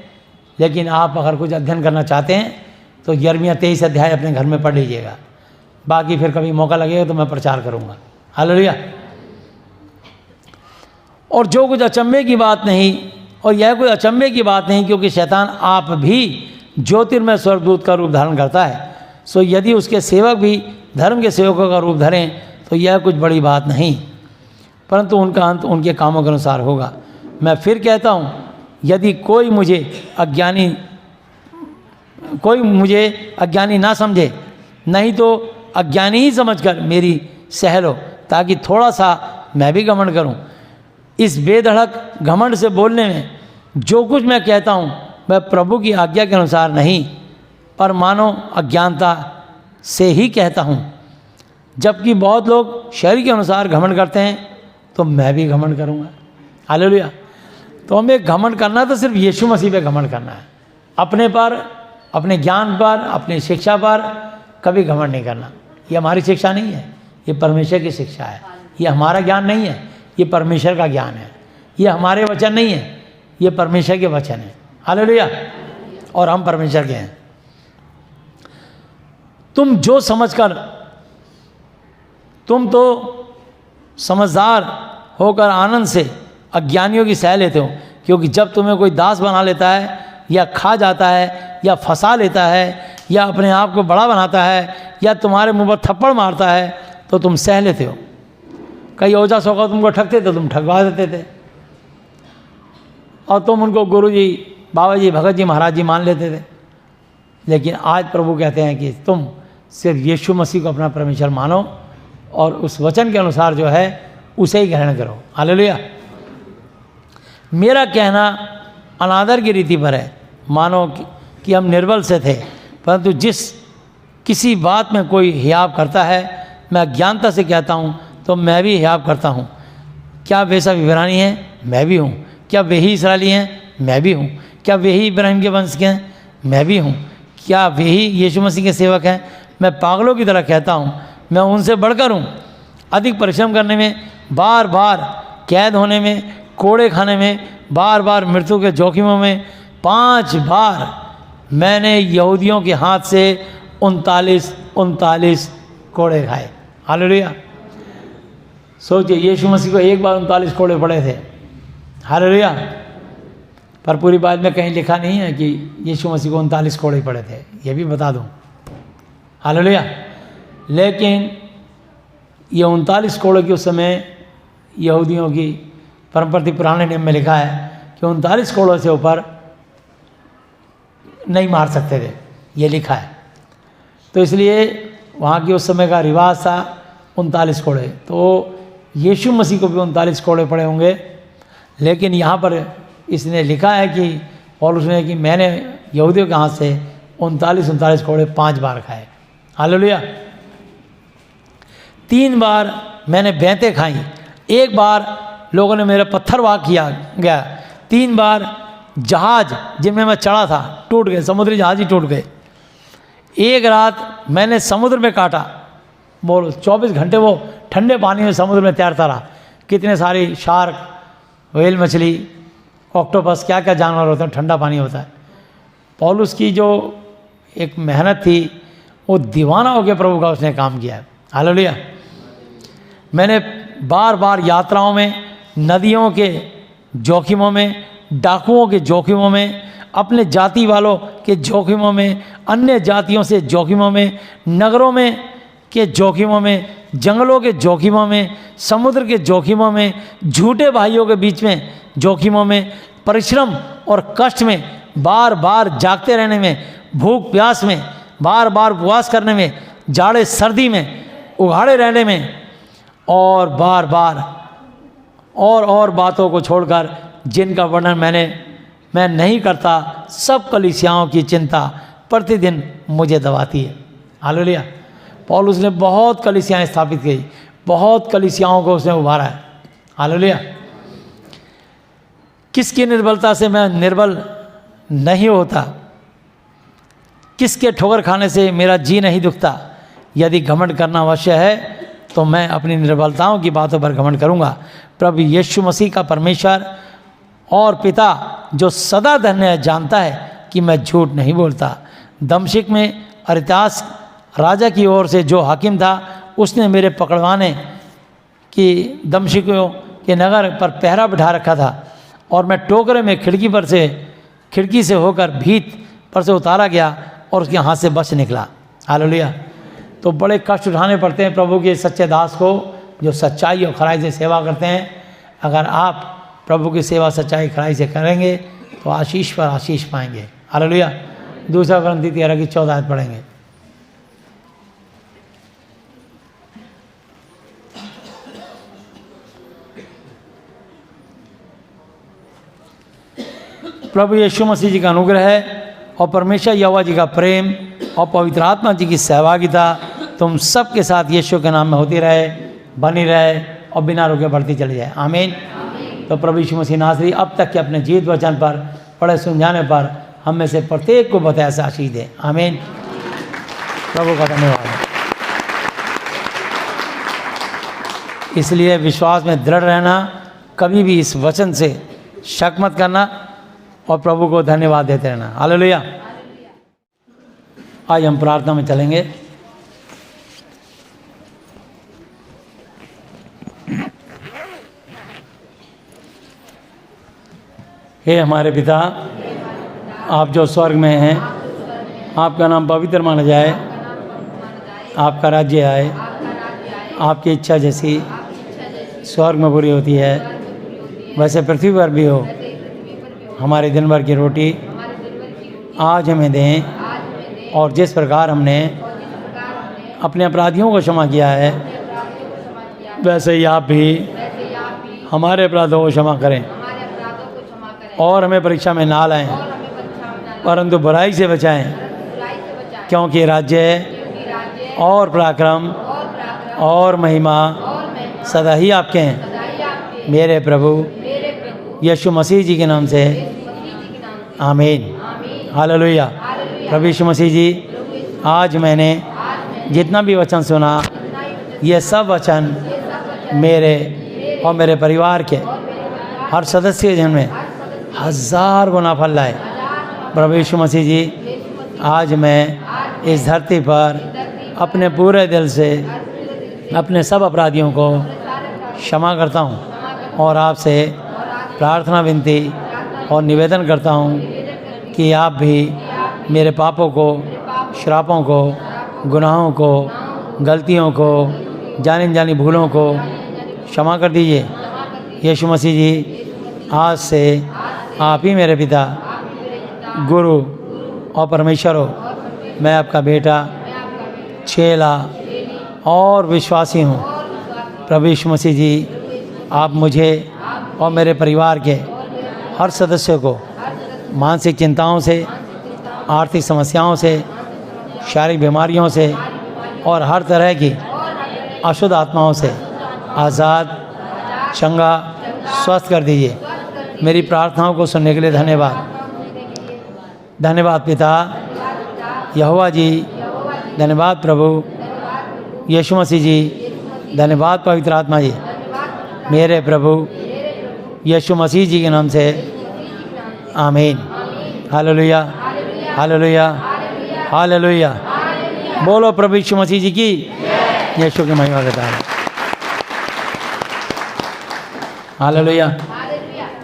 लेकिन आप अगर कुछ अध्ययन करना चाहते हैं तो यिर्मयाह 23 अध्याय अपने घर में पढ़ लीजिएगा। बाकी फिर कभी मौका लगेगा तो मैं प्रचार करूँगा। हालेलुया। और जो कुछ अचंभे की बात नहीं, और यह कोई अचंभे की बात नहीं, क्योंकि शैतान आप भी ज्योतिर्मय स्वर्गदूत का रूप धारण करता है। सो यदि उसके सेवक भी धर्म के सेवकों का रूप धरें तो यह कुछ बड़ी बात नहीं। परंतु उनका अंत उनके कामों के अनुसार होगा। मैं फिर कहता हूँ, यदि कोई मुझे अज्ञानी ना समझे, नहीं तो अज्ञानी ही समझकर मेरी सह लो, ताकि थोड़ा सा मैं भी घमंड करूं। इस बेधड़क घमंड से बोलने में जो कुछ मैं कहता हूं वह प्रभु की आज्ञा के अनुसार नहीं, पर मानो अज्ञानता से ही कहता हूं। जबकि बहुत लोग शरीर के अनुसार घमंड करते हैं, तो मैं भी घमंड करूंगा। हालेलुया। तो हमें घमंड करना तो सिर्फ यीशु मसीह पे घमंड करना है, अपने पर, अपने ज्ञान पर, अपनी शिक्षा पर कभी घमंड नहीं करना। ये हमारी शिक्षा नहीं है, ये परमेश्वर की शिक्षा है। ये हमारा ज्ञान नहीं है, ये परमेश्वर का ज्ञान है। ये हमारे वचन नहीं है, ये परमेश्वर के वचन है। हालेलुया। और हम परमेश्वर के हैं। तुम जो समझकर, तुम तो समझदार होकर आनंद से अज्ञानियों की सह लेते हो, क्योंकि जब तुम्हें कोई दास बना लेता है या खा जाता है या फंसा लेता है या अपने आप को बड़ा बनाता है या तुम्हारे मुंह पर थप्पड़ मारता है, तो तुम सह लेते हो। कई ओझा सौगा तुमको ठगते तो तुम ठगवा देते थे, और तुम उनको गुरु जी, बाबा जी, भगत जी, महाराज जी मान लेते थे। लेकिन आज प्रभु कहते हैं कि तुम सिर्फ यीशु मसीह को अपना परमेश्वर मानो और उस वचन के अनुसार जो है उसे ही ग्रहण करो। हालेलुया। मेरा कहना अनादर की रीति पर है, मानो कि हम निर्बल से थे, परंतु किसी बात में कोई हियाव करता है, मैं अज्ञानता से कहता हूँ, तो मैं भी हियाव करता हूँ। क्या वे सब इब्रानी हैं? मैं भी हूँ। क्या वे ही इस्राएली हैं? मैं भी हूँ। क्या वे ही इब्राहिम के वंश के हैं? मैं भी हूँ। क्या वे ही यीशु मसीह के सेवक हैं? मैं पागलों की तरह कहता हूँ, मैं उनसे बढ़कर हूँ। अधिक परिश्रम करने में, बार बार कैद होने में, कोड़े खाने में, बार बार मृत्यु के जोखिमों में, 5 बार मैंने यहूदियों के हाथ से 39 कोड़े खाए। हालेलुया। सोचिए, यीशु मसीह को एक बार 39 कोड़े पड़े थे। हालेलुया। पर पूरी बात में कहीं लिखा नहीं है कि यीशु मसीह को 39 कोड़े पड़े थे, ये भी बता दूं। हालेलुया। लेकिन ये 39 कोड़े की उस समय यहूदियों की परंपरा पुराने नियम में लिखा है कि 39 कोड़ों से ऊपर नहीं मार सकते थे, ये लिखा है। तो इसलिए वहाँ की उस समय का रिवाज था 39 कोड़े। तो यीशु मसीह को भी 39 कोड़े पड़े होंगे। लेकिन यहाँ पर इसने लिखा है कि पौलुस ने कि मैंने यहूदियों के हाथ से 39 कोड़े 5 बार खाए। हालेलुया। 3 बार मैंने बैंतें खाई, 1 बार लोगों ने मेरा पत्थरवाह किया गया, 3 बार जहाज जिनमें मैं चढ़ा था टूट गए, समुद्री जहाज ही टूट गए। 1 रात मैंने समुद्र में काटा, बोलो 24 घंटे वो ठंडे पानी में समुद्र में तैरता रहा। कितने सारी शार्क, व्हेल मछली, ऑक्टोपस, क्या क्या जानवर होते हैं, ठंडा पानी होता है। पौलुस की जो एक मेहनत थी, वो दीवाना हो गया प्रभु का उसने काम किया है। हालेलुया। मैंने बार बार यात्राओं में, नदियों के जोखिमों में, डाकुओं के जोखिमों में, अपने जाति वालों के जोखिमों में, अन्य जातियों से जोखिमों में, नगरों में के जोखिमों में, जंगलों के जोखिमों में, समुद्र के जोखिमों में, झूठे भाइयों के बीच में जोखिमों में, परिश्रम और कष्ट में, बार बार जागते रहने में, भूख प्यास में, बार बार उपवास करने में, जाड़े सर्दी में, उघाड़े रहने में, और बार बार और बातों को छोड़कर जिनका वर्णन मैं नहीं करता, सब कलीसियाओं की चिंता प्रतिदिन मुझे दबाती है। हालेलुया। पौलुस ने बहुत कलीसियाएं स्थापित की, बहुत कलीसियाओं को उसने उभारा है। हालेलुया। किसकी निर्बलता से मैं निर्बल नहीं होता, किसके ठोकर खाने से मेरा जी नहीं दुखता। यदि घमंड करना अवश्य है तो मैं अपनी निर्बलताओं की बातों पर घमंड करूंगा। प्रभु यीशु मसीह का परमेश्वर और पिता जो सदा धन्य है जानता है कि मैं झूठ नहीं बोलता। दमश्क में अरितास राजा की ओर से जो हाकिम था, उसने मेरे पकड़वाने की दमश्कियों के नगर पर पहरा बिठा रखा था, और मैं टोकरे में खिड़की से होकर भीत पर से उतारा गया और उसके हाथ से बच निकला। हालेलुया। तो बड़े कष्ट उठाने पड़ते हैं प्रभु के सच्चे दास को जो सच्चाई और खराई से सेवा करते हैं। अगर आप प्रभु की सेवा सच्चाई खराई से करेंगे तो आशीष पर आशीष पाएंगे। हालेलुया। दूसरा ग्रंथी 13 की 14 आयत पढ़ेंगे। प्रभु यीशु मसीह जी का अनुग्रह और परमेश्वर यहोवा जी का प्रेम और पवित्र आत्मा जी की सहभागिता तुम सबके साथ यीशु के नाम में होती रहे, बनी रहे और बिना रुके बढ़ती चली जाए। आमीन। तो प्रभु यीशु मसीह नासरी अब तक के अपने जीवित वचन पर पढ़े समझाने पर हम में से प्रत्येक को बताया से आशीष दे। आमीन। प्रभु का धन्यवाद। इसलिए विश्वास में दृढ़ रहना, कभी भी इस वचन से शक मत करना और प्रभु को धन्यवाद देते रहना। हालेलुया। आज हम प्रार्थना में चलेंगे। हे हमारे पिता, आप जो स्वर्ग में हैं, आपका नाम पवित्र माना जाए, आपका राज्य आए, आपकी इच्छा जैसी स्वर्ग में पूरी होती है वैसे पृथ्वी पर भी हो। हमारे दिन भर की रोटी आज हमें दें, और जिस प्रकार हमने अपने अपराधियों को क्षमा किया है वैसे ही आप भी हमारे अपराधों को क्षमा करें, और हमें परीक्षा में ना लाएं परंतु बुराई से बचाएं, क्योंकि राज्य और पराक्रम और महिमा सदा ही आपके हैं, मेरे प्रभु यीशु मसीह जी के नाम से। आमीन। हालेलुया। प्रभु यीशु मसीह जी, आज मैंने जितना भी वचन सुना, ये सब वचन मेरे और मेरे परिवार के हर सदस्य जन में 1000 गुना फल लाए। प्रभु यीशु मसीह जी, आज मैं इस धरती पर अपने पूरे दिल से अपने सब अपराधियों को क्षमा करता हूँ, और आपसे प्रार्थना विनती और निवेदन करता हूँ कि आप भी मेरे पापों को, श्रापों को, गुनाहों को, गलतियों को, जानी अनजानी भूलों को क्षमा कर दीजिए। यीशु मसीह जी, आज से आप ही मेरे पिता, गुरु और परमेश्वर हो। मैं आपका बेटा, चेला और विश्वासी हूँ। प्रभु यीशु मसीह जी, आप मुझे और मेरे परिवार के हर सदस्य को मानसिक चिंताओं से, आर्थिक समस्याओं से, शारीरिक बीमारियों से और हर तरह की अशुद्ध आत्माओं से आज़ाद, चंगा, स्वस्थ कर दीजिए। मेरी प्रार्थनाओं को सुनने के लिए धन्यवाद। धन्यवाद पिता यहोवा जी, धन्यवाद प्रभु यीशु मसीह जी, धन्यवाद पवित्र आत्मा जी, मेरे प्रभु यीशु मसीह जी के नाम से। आमीन। हालेलुया। हालेलुया। हालेलुया। बोलो प्रभु यीशु मसीह जी की। यीशु की महिमा करता है। हालेलुया।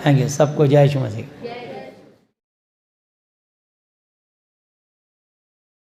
Thank you. सबको जय यीशु मसीह।